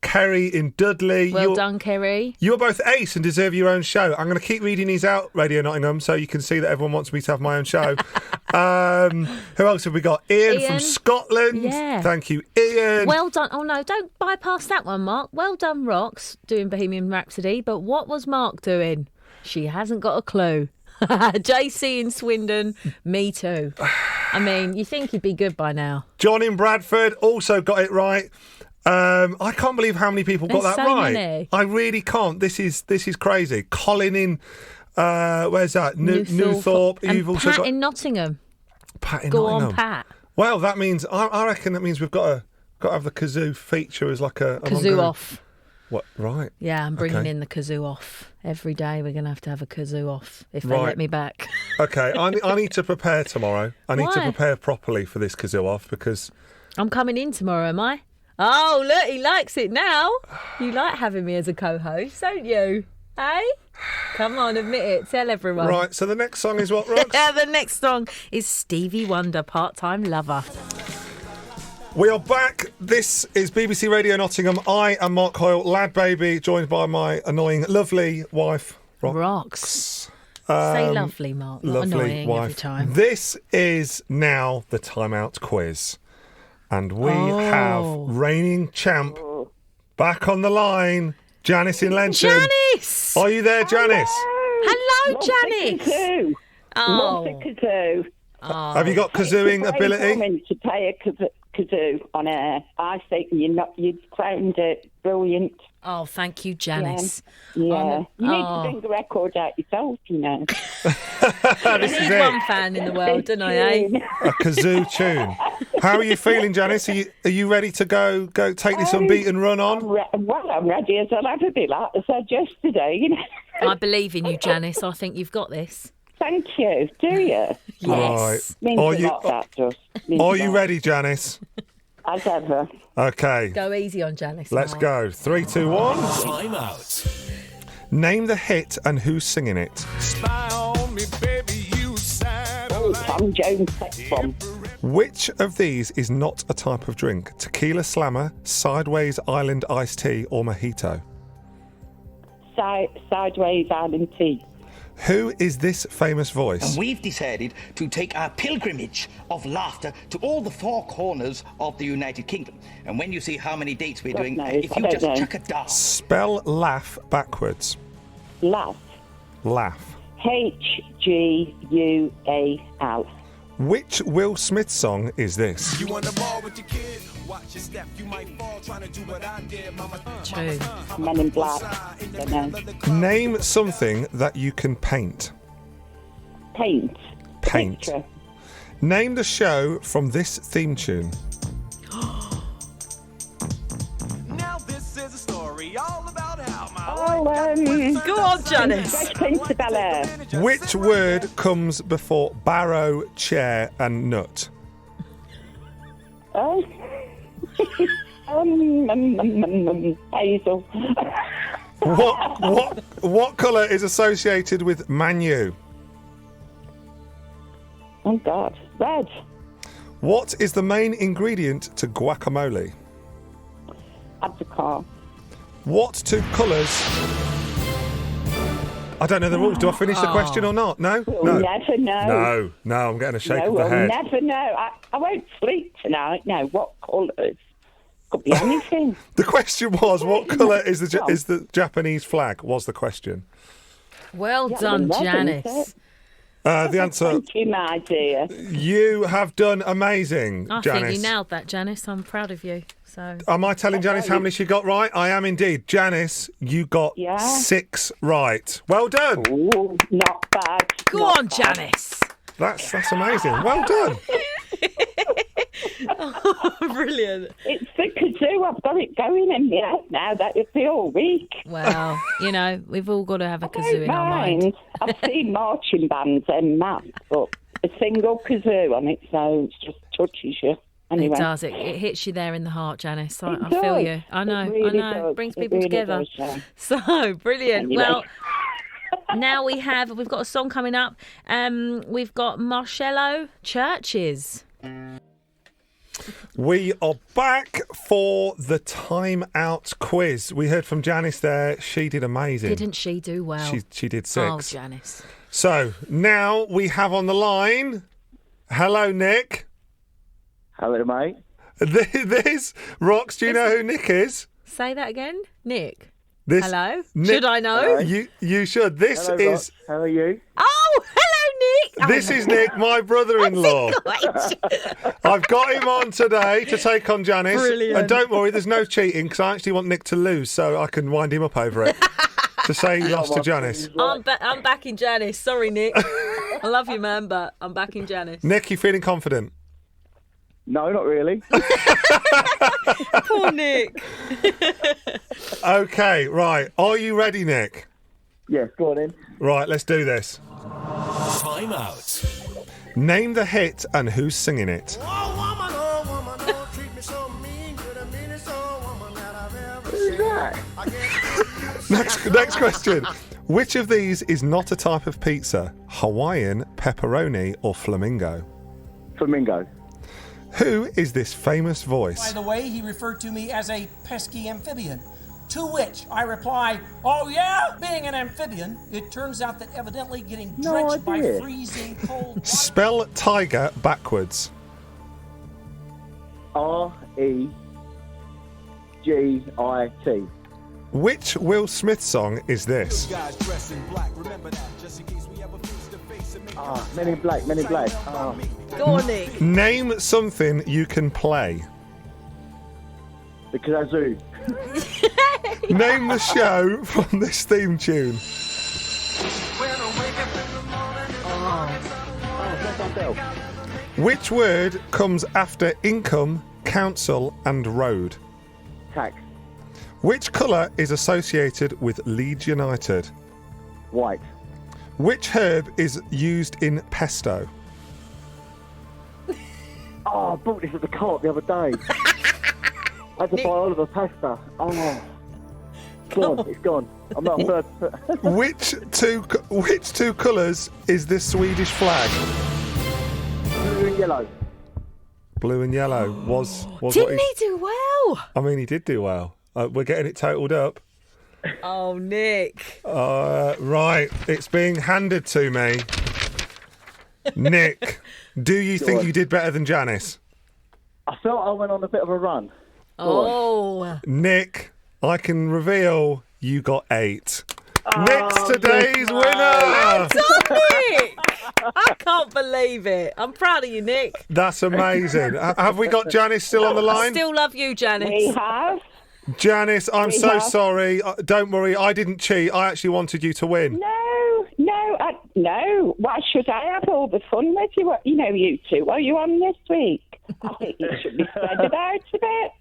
Kerry in Dudley. Well done, Kerry. You are both ace and deserve your own show. I'm going to keep reading these out, Radio Nottingham, so you can see that everyone wants me to have my own show. Who else have we got? Ian from Scotland. Yeah. Thank you, Ian. Well done. Oh, no, don't bypass that one, Mark. Well done, Rox, doing Bohemian Rhapsody. But what was Mark doing? She hasn't got a clue. JC in Swindon, me too. I mean, you think he'd be good by now. John in Bradford also got it right. I can't believe how many people got There's that so right. many. I really can't. This is crazy. Colin in where's that? Newthorpe. And You've also Pat got in Nottingham. Pat in Go Nottingham. on, Pat. Well, that means I reckon that means we've got to have the kazoo feature as like a Kazoo ongoing... off. What? Right. Yeah, I'm bringing Okay. in the kazoo off. Every day we're going to have a kazoo off if they Right. let me back. Okay, I need to prepare tomorrow. I need to Why? prepare properly for this kazoo off because I'm coming in tomorrow, am I? Oh, look, he likes it now. You like having me as a co-host, don't you? Hey? Come on, admit it. Tell everyone. right. So the next song is what, Rox? Yeah, the next song is Stevie Wonder, Part-Time Lover. We are back. This is BBC Radio Nottingham. I am Mark Hoyle, LadBaby, joined by my annoying, lovely wife, Rox. Say lovely, Mark, not lovely annoying wife. every time. This is now the timeout quiz. And we have reigning champ back on the line, Janice in Lenton. Janice! Are you there, Janice? Hello, Janice. Oh. Kazoo. Have you got kazooing ability? To play a kazoo on air. I think you found it brilliant. Oh, thank you, Janice. Yeah. You need to bring the record out yourself, you know. I need one fan in the world, don't I, eh? A kazoo tune. How are you feeling, Janice? Are you ready to go take this unbeaten run on? I'm ready as I'll ever be, like I said yesterday, you know. I believe in you, Janice. I think you've got this. Thank you. Do you? Yes. Right. Means a lot, that does. Means Are a you lot. ready, Janice? As ever. Okay. Go easy on Janice. Let's Mark. go. 3, 2, 1. Time out. Name the hit and who's singing it. Oh, Tom Jones, Sex Bomb. Which of these is not a type of drink? Tequila Slammer, Sideways Island Iced Tea, or Mojito? Sideways Island Tea. Who is this famous voice? And we've decided to take our pilgrimage of laughter to all the four corners of the United Kingdom. And when you see how many dates we're doing, if you just chuck a dart. Spell laugh backwards. Laugh. Laugh. H-G-U-A-L. Which Will Smith song is this? You on the ball with your kid? Watch your step, you might fall trying to do what I did, mama. True. Men in Black. Don't know. Name something that you can paint. Paint. Paint. Picture. Name the show from this theme tune. Now this is a story all about how my Go on, Janice. Fresh Prince of Bel-Air. Which word comes before barrow, chair, and nut? Hazel. What colour is associated with Manu? Oh God, red. What is the main ingredient to guacamole? Apricot. What two colours? I don't know the rules. Do I finish the question or not? No? We'll never know. No, I'm getting a shake No, of the we'll head. never know. I won't sleep tonight. No, what colours? Could be anything. The question was, what colour is the Japanese flag? Was the question. Well done, Janice. The answer. Thank you, my dear. You have done amazing, I Janice. think you nailed that, Janice. I'm proud of you. So. Am I telling Janice how many she got right? I am indeed. Janice, you got 6 right. Well done. Ooh, not bad. Go on, Janice. That's amazing. Well done. Brilliant. It's the kazoo. I've got it going in my head now. That would be all week. Well, we've all got to have a kazoo in our mind. I've seen marching bands and maths, but a single kazoo on its own just touches you. Anyway. It does. It hits you there in the heart, Janice. I It feel does. you. I know. It really does. It brings It people really together. does, yeah. So brilliant. Anyway. Well, now we've got a song coming up. We've got Marcello Churches. We are back for the Time Out quiz. We heard from Janice there. She did amazing. Didn't she do well? She did 6. Oh, Janice. So now we have on the line. Hello, Nick. Hello, mate. This Rox. Do you know who Nick is? Say that again, Nick. Hello. Nick, Should I know? You should. This Hello, is. Rox. How are you? Oh, hello, Nick. This is Nick, my brother-in-law. I've got him on today to take on Janice. Brilliant. And don't worry, there's no cheating because I actually want Nick to lose so I can wind him up over it. To say he lost to Janice. I'm backing Janice. Sorry, Nick. I love you, man, but I'm backing Janice. Nick, you feeling confident? No, not really. Poor Nick. Okay, right. Are you ready, Nick? Yes, go on in. Right, let's do this. Time out. Name the hit and who's singing it. Who's that? Next question. Which of these is not a type of pizza? Hawaiian, pepperoni, or flamingo? Flamingo. Who is this famous voice? By the way, he referred to me as a pesky amphibian. To which I reply, oh yeah? Being an amphibian, it turns out that evidently getting drenched by freezing cold water... Spell tiger backwards. R-E-G-I-T. Which Will Smith song is this? Men in Black, Men in Black. Go on, Nick. Name something you can play. The kazoo. Name the show from this theme tune. Which word comes after income, council, and road? Tax. Which colour is associated with Leeds United? White. Which herb is used in pesto? Oh, I bought this at the cart the other day. I had to buy all of the pasta. Oh. Gone. It's gone. I'm not third. Which two colours is the Swedish flag? Blue and yellow. Blue and yellow was Didn't he do well? I mean, he did do well. We're getting it totaled up. Oh, Nick. Right, it's being handed to me. Nick, do you think you did better than Janice? I felt I went on a bit of a run. Oh. Nick, I can reveal you got 8. Nick's today's winner! Well done, Nick! I can't believe it. I'm proud of you, Nick. That's amazing. Have we got Janice still on the line? Still love you, Janice. We have. Janice, I'm so sorry. Don't worry, I didn't cheat. I actually wanted you to win. No. Why should I have all the fun with you? You two. What are you on this week? I think you should be spread it out a bit.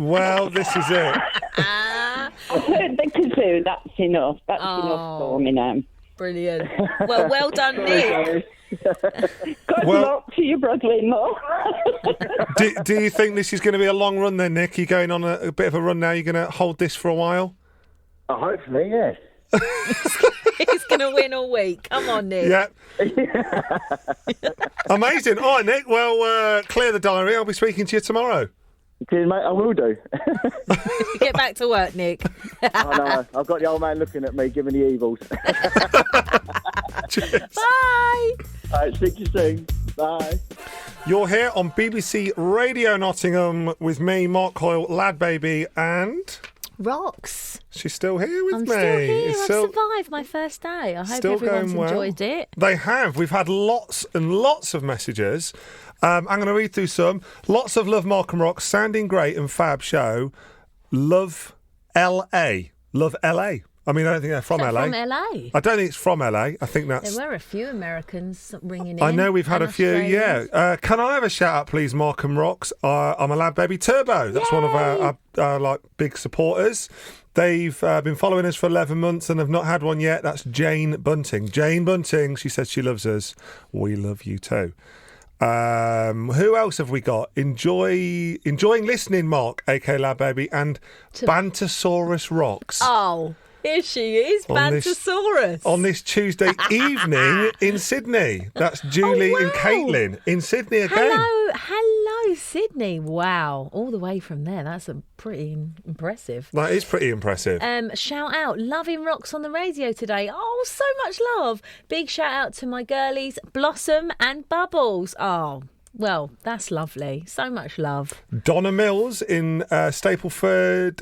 Well, this is it. I've heard the kazoo. That's enough. That's enough for me now. Brilliant. Well done, Nick. Good luck to your brother-in-law. Do you think this is going to be a long run then, Nick? You're going on a bit of a run now. You're going to hold this for a while? Hopefully, yes. He's going to win all week. Come on, Nick. Yeah. Amazing. All right, Nick. Well, clear the diary. I'll be speaking to you tomorrow. Cheers, mate. I will do. Get back to work, Nick. I know. I've got the old man looking at me, giving the evils. Bye. All right, speak to you soon. Bye. You're here on BBC Radio Nottingham with me, Mark Hoyle, LadBaby, and... Rox. She's still here with I'm me. still here. I've survived my first day. I hope everyone's enjoyed it. They have. We've had lots and lots of messages. I'm going to read through some. Lots of love, Mark and Rox. Sounding great and fab show. Love LA. Love LA. I mean, I don't think they're from LA. From LA? I don't think it's from LA. I think that's... There were a few Americans ringing in. I know we've had a few, yeah. Can I have a shout out, please, Mark and Rox? I'm a LadBaby Turbo. That's one of our big supporters. They've been following us for 11 months and have not had one yet. That's Jane Bunting. Jane Bunting, she says she loves us. We love you too. Who else have we got? Enjoying listening, Mark, aka LadBaby, and Bantosaurus Rocks. Oh, here she is, Bantosaurus. On this Tuesday evening in Sydney. That's Julie and Caitlin in Sydney again. Hello, Sydney. Wow, all the way from there. That's pretty impressive. That is pretty impressive. Shout out, loving Rocks on the radio today. Oh, so much love. Big shout out to my girlies, Blossom and Bubbles. Oh, well, that's lovely. So much love. Donna Mills in Stanford,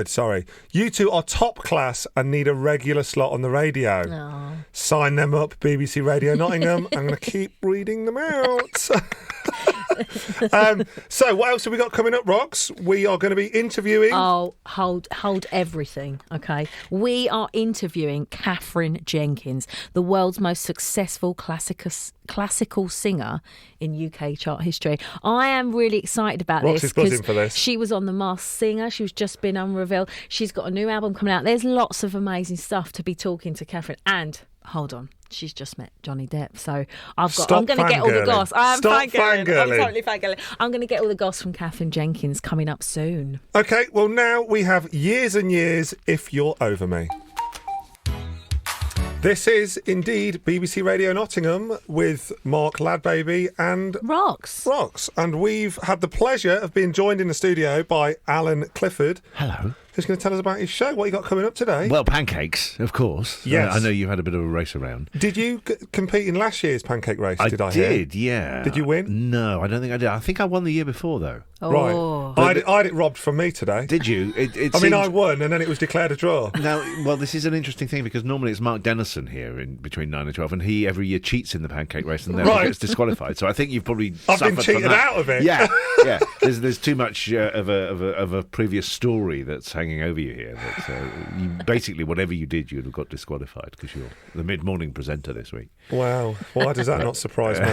sorry. You two are top class and need a regular slot on the radio. Oh. Sign them up, BBC Radio Nottingham. I'm going to keep reading them out. So what else have we got coming up, Rox? We are going to be interviewing... Oh, hold everything, okay? We are interviewing Catherine Jenkins, the world's most successful classical singer in UK chart history. I am really excited about Rox this because she was on The Masked Singer. She's just been unrevealed. She's got a new album coming out. There's lots of amazing stuff to be talking to Catherine. And hold on, she's just met Johnny Depp, so I'm going to get all the goss. I'm totally fangirling. I'm going to get all the goss from Catherine Jenkins coming up soon. Okay, well now we have Years and Years If You're Over Me. This is indeed BBC Radio Nottingham with Mark, LadBaby and Rox. And we've had the pleasure of being joined in the studio by Alan Clifford. Hello. Who's going to tell us about his show? What you got coming up today? Well, pancakes, of course. Yes. I know you had a bit of a race around. Did you compete in last year's pancake race? I did, yeah. Did you win? No, I don't think I did. I think I won the year before, though. Oh. Right. I had it robbed from me today. Did you? I won, and then it was declared a draw. Now, well, this is an interesting thing because normally it's Mark Dennison here in between 9 and 12, and he every year cheats in the pancake race and then gets disqualified. So I think you've probably I've suffered been cheated from that. out of it. Yeah, yeah. There's too much of a previous story that's hanging over you here. Basically, whatever you did, you'd have got disqualified because you're the mid-morning presenter this week. Wow. Why does that not surprise me?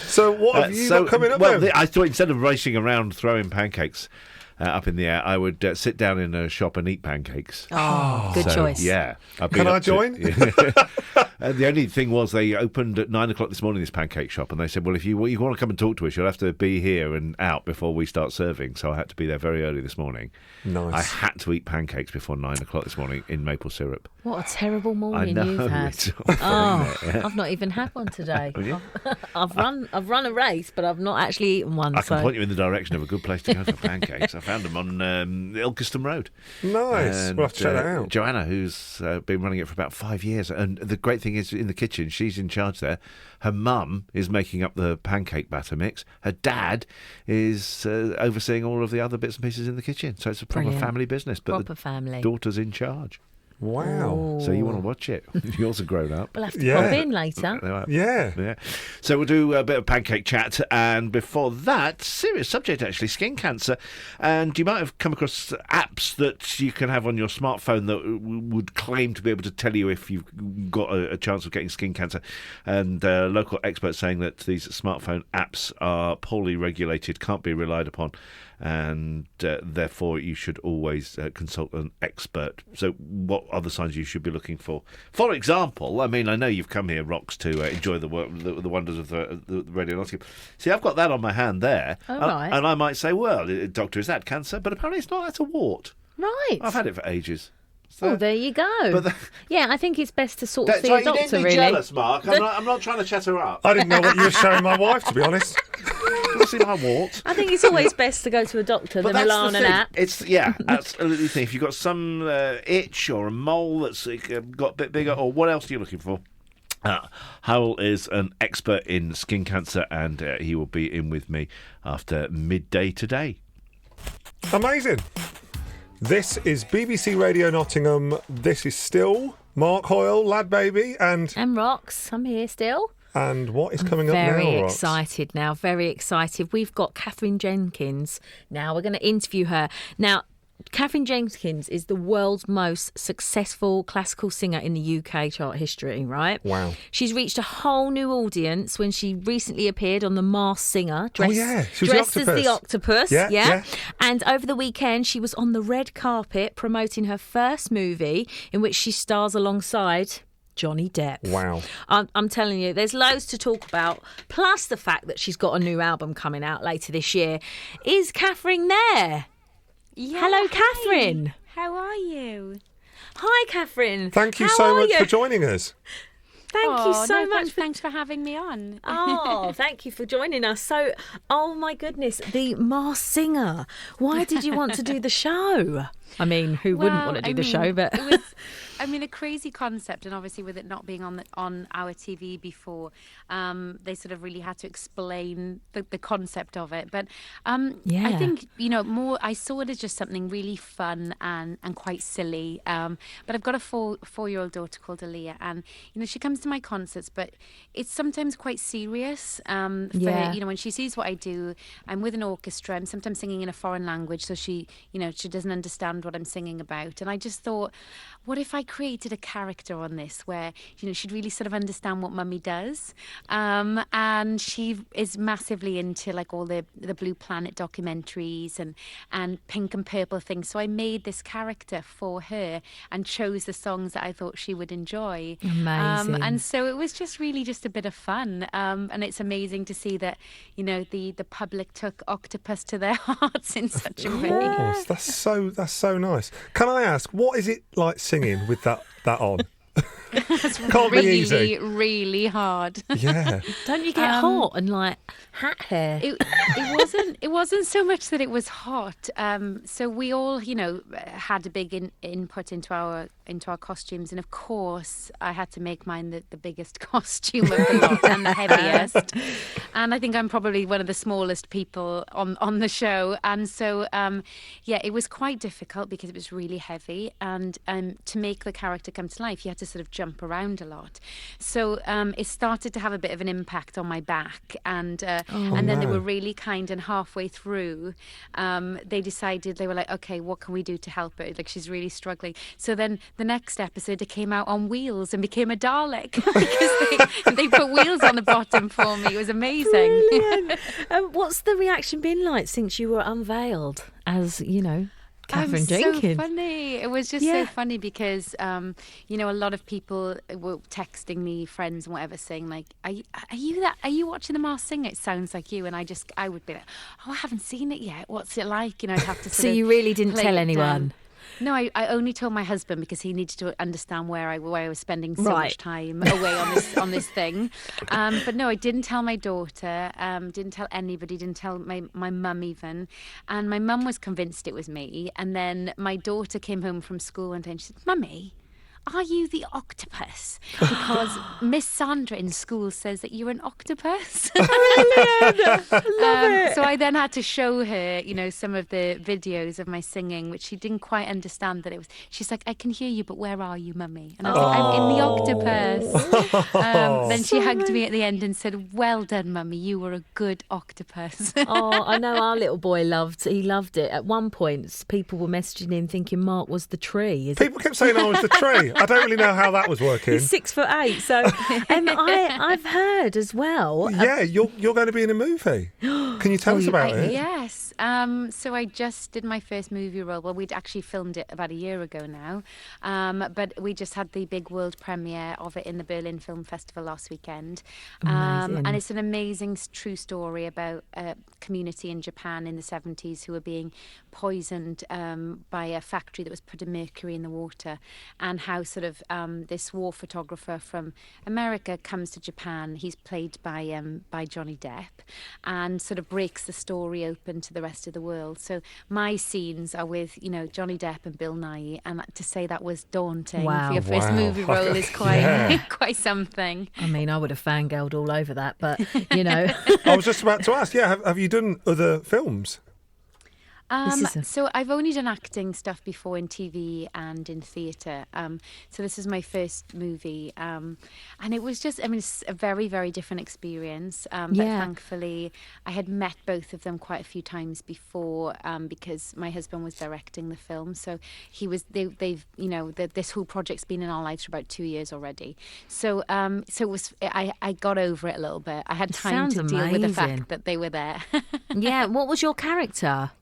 So what have you got coming up then? I thought instead of racing around throwing pancakes up in the air, I would sit down in a shop and eat pancakes. Oh, good choice. Yeah. Can I join? The only thing was they opened at 9 o'clock this morning, this pancake shop, and they said, well, if you want to come and talk to us, you'll have to be here and out before we start serving. So I had to be there very early this morning. Nice. I had to eat pancakes before 9 o'clock this morning in maple syrup. What a terrible morning I know, you've had. it's awful, isn't it? Yeah. I've not even had one today. Have you? I've run a race, but I've not actually eaten one. I can point you in the direction of a good place to go for pancakes. I found them on Ilkeston Road. Nice. And, We'll have to check that out. Joanna, who's been running it for about 5 years, and the great thing is in the kitchen, she's in charge there. Her mum is making up the pancake batter mix. Her dad is overseeing all of the other bits and pieces in the kitchen. So it's a proper family business. But proper family. Daughter's in charge. Wow. So you want to watch it. Yours are grown up. We'll have to pop in later. Yeah. So we'll do a bit of pancake chat. And before that, serious subject actually, skin cancer. And you might have come across apps that you can have on your smartphone that would claim to be able to tell you if you've got a chance of getting skin cancer. And local experts saying that these smartphone apps are poorly regulated, can't be relied upon. And therefore you should always consult an expert. So what other signs you should be looking for? For example, I mean, I know you've come here, Rox, to enjoy the wonders of the Radio Nottingham. See, I've got that on my hand there. Right. And I might say, well, doctor, is that cancer? But apparently it's not. That's a wart. Right. I've had it for ages. So, there you go. Yeah, I think it's best to sort of see a doctor, you didn't be really. jealous, Mark. I'm not trying to chat her up. I didn't know what you were showing my wife, to be honest. You want to see my wart? I think it's always best to go to a doctor than rely on an app. It's absolutely. Thing. If you've got some itch or a mole that's got a bit bigger, or what else are you looking for? Howell is an expert in skin cancer, and he will be in with me after midday today. Amazing. This is BBC Radio Nottingham. This is still Mark Hoyle, LadBaby, and Rox. I'm here still. And what is coming up now, Very Rox? excited now, very excited. We've got Catherine Jenkins now. We're going to interview her. Now, Catherine Jenkins is the world's most successful classical singer in the UK chart history, right? Wow. She's reached a whole new audience when she recently appeared on The Masked Singer, dressed She was as the octopus. Yeah. And over the weekend, she was on the red carpet promoting her first movie in which she stars alongside Johnny Depp. Wow. I'm telling you, there's loads to talk about, plus the fact that she's got a new album coming out later this year. Is Catherine there? Yeah, hello, hi. Catherine. How are you? Hi, Catherine. Thank you How so are much you? for joining us. Thank you so much. Thanks for having me on. Oh, thank you for joining us. So, oh my goodness, the Masked Singer. Why did you want to do the show? I mean, who wouldn't want to do the show? But it was, a crazy concept, and obviously with it not being on our TV before, they sort of really had to explain the concept of it. But I think I saw it as just something really fun and quite silly. But I've got a four-year-old daughter called Aaliyah, and she comes to my concerts, but it's sometimes quite serious. When she sees what I do, I'm with an orchestra. I'm sometimes singing in a foreign language, so she doesn't understand what I'm singing about. And I just thought, what if I created a character on this where she'd really sort of understand what Mummy does, and she is massively into like all the Blue Planet documentaries and pink and purple things. So I made this character for her and chose the songs that I thought she would enjoy. Amazing. And so it was just really just a bit of fun, and it's amazing to see that the public took Octopus to their hearts in such a way. Of course, that's so nice. Can I ask, what is it like singing with that on? It's Can't be easy. really hard. Yeah. Don't you get hot and like hat hair? It wasn't so much that it was hot. So we all, had a big input into our costumes, and of course I had to make mine the biggest costume of the lot and the heaviest. And I think I'm probably one of the smallest people on the show. And so it was quite difficult because it was really heavy, and to make the character come to life, you had to sort of jump around a lot. So it started to have a bit of an impact on my back, and then they were really kind, and halfway through they decided, they were like, okay, what can we do to help her? Like, she's really struggling. So then the next episode, it came out on wheels and became a Dalek because they put wheels on the bottom for me. It was amazing. Brilliant. What's the reaction been like since you were unveiled as, Catherine Jenkins? So funny. It was just so funny because, a lot of people were texting me, friends and whatever, saying like, are you watching The Masked Singer? It sounds like you. And I would be like, oh, I haven't seen it yet. What's it like? I'd have to So you really didn't tell anyone? No, I only told my husband because he needed to understand where I was spending so much time away on this thing. But no, I didn't tell my daughter, didn't tell anybody, didn't tell my mum even. And my mum was convinced it was me. And then my daughter came home from school one day and she said, "Mummy, are you the octopus? Because Miss Sandra in school says that you're an octopus." Brilliant! Love it. So I then had to show her, some of the videos of my singing, which she didn't quite understand that it was. She's like, "I can hear you, but where are you, Mummy?" And I was like, "I'm in the octopus." Then she hugged me at the end and said, "Well done, Mummy, you were a good octopus." Oh, I know our little boy loved it. At one point, people were messaging him thinking Mark was the tree. People kept saying I was the tree. I don't really know how that was working. He's 6'8", so I've heard as well. Yeah, you're going to be in a movie. Can you tell us about it? Yes. So I just did my first movie role. Well, we'd actually filmed it about a year ago now, but we just had the big world premiere of it in the Berlin Film Festival last weekend. And it's an amazing true story about a community in Japan in the 70s who were being poisoned by a factory that was putting mercury in the water, and how sort of this war photographer from America comes to Japan. He's played by Johnny Depp, and sort of breaks the story open to the rest of the world. So my scenes are with Johnny Depp and Bill Nighy, and to say that was daunting for your first movie role is quite quite something. I mean, I would have fangirled all over that, but I was just about to ask. Yeah, have you done other films? So I've only done acting stuff before in TV and in theatre. So this is my first movie. And it was just, it's a very, very different experience. But thankfully, I had met both of them quite a few times before because my husband was directing the film. So this whole project's been in our lives for about 2 years already. So it was, I got over it a little bit. I had time to deal with the fact that they were there. Yeah, what was your character?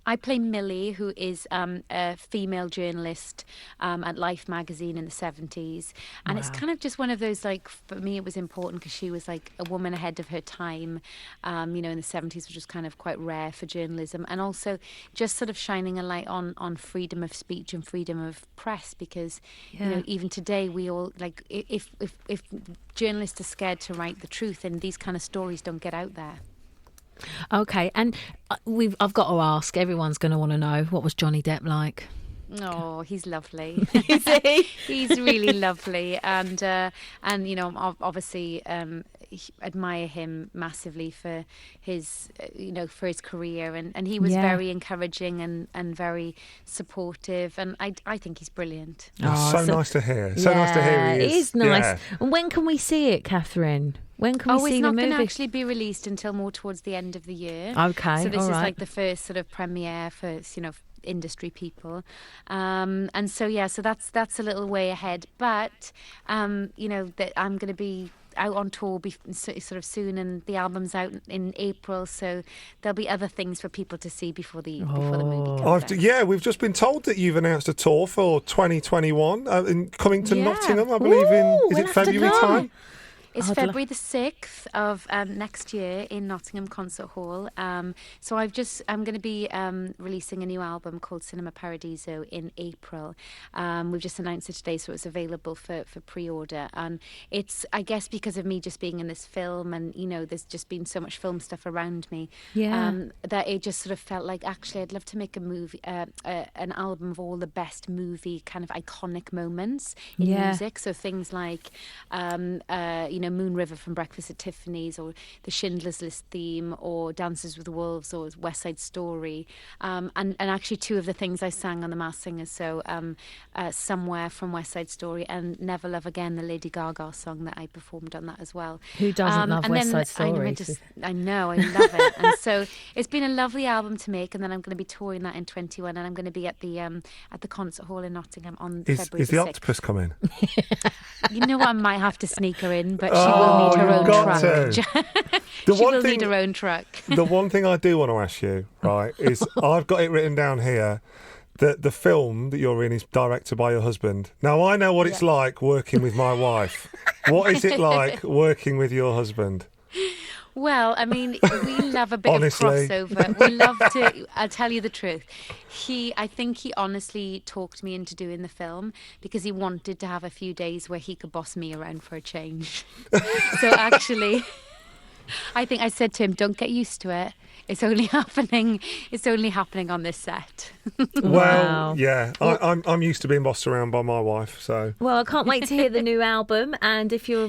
I play Millie, who is a female journalist at Life magazine in the 70s. And it's kind of just one of those, for me, it was important because she was like a woman ahead of her time, in the 70s, which was kind of quite rare for journalism. And also just sort of shining a light on freedom of speech and freedom of press, because, even today we all, if journalists are scared to write the truth, then these kind of stories don't get out there. Okay, and I've got to ask, everyone's going to want to know, what was Johnny Depp like? Oh, he's lovely. Is he? He's really lovely, and obviously admire him massively for his for his career, and he was very encouraging and very supportive, and I think he's brilliant. So nice to hear. So nice to hear he is. It is nice. Yeah. And when can we see it, Catherine? When can we see the movie? It's not going to actually be released until more towards the end of the year. Okay, so this is like the first sort of premiere for industry people, and so that's a little way ahead. But that I'm going to be out on tour sort of soon, and the album's out in April, so there'll be other things for people to see before the movie comes out. Yeah, we've just been told that you've announced a tour for 2021 coming to Nottingham, I believe. Is it February time? It's February the 6th of next year in Nottingham Concert Hall. So I'm going to be releasing a new album called Cinema Paradiso in April. We've just announced it today, so it's available for pre-order. And it's, I guess, because of me just being in this film, and there's just been so much film stuff around me, that it just sort of felt like, actually, I'd love to make a movie, an album of all the best movie kind of iconic moments in music. So things like Moon River from Breakfast at Tiffany's, or the Schindler's List theme, or Dances with Wolves, or West Side Story, and actually two of the things I sang on The Masked Singer, so Somewhere from West Side Story, and Never Love Again, the Lady Gaga song that I performed on that as well. Who doesn't love West Side Story? I know, I love it. And so it's been a lovely album to make, and then I'm going to be touring that in 21, and I'm going to be at the Concert Hall in Nottingham on February the 6th. Is the octopus coming? You know what, I might have to sneak her in, but she will need her own truck. She will need her own truck. The one thing I do want to ask you, right, is I've got it written down here that the film that you're in is directed by your husband. Now, I know what it's like working with my wife. What is it like working with your husband? Well, I mean, we love a bit Honestly. of crossover. We love to. I'll tell you the truth. I think he honestly talked me into doing the film because he wanted to have a few days where he could boss me around for a change. So actually, I think I said to him, "Don't get used to it. It's only happening. It's only happening on this set." Well, yeah, I'm used to being bossed around by my wife, so. Well, I can't wait to hear the new album. And if you're,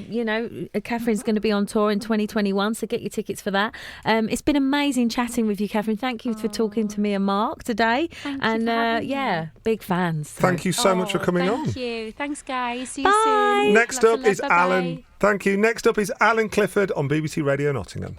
Catherine's going to be on tour in 2021, so get your tickets for that. It's been amazing chatting with you, Catherine. Thank you for talking to me and Mark today. Thank you for having me. Big fans. Thank you so much for coming on. Thank you. Thanks, guys. See you Bye. soon. Next Lots of up love. is Bye-bye. Alan. Thank you. Next up is Alan Clifford on BBC Radio Nottingham.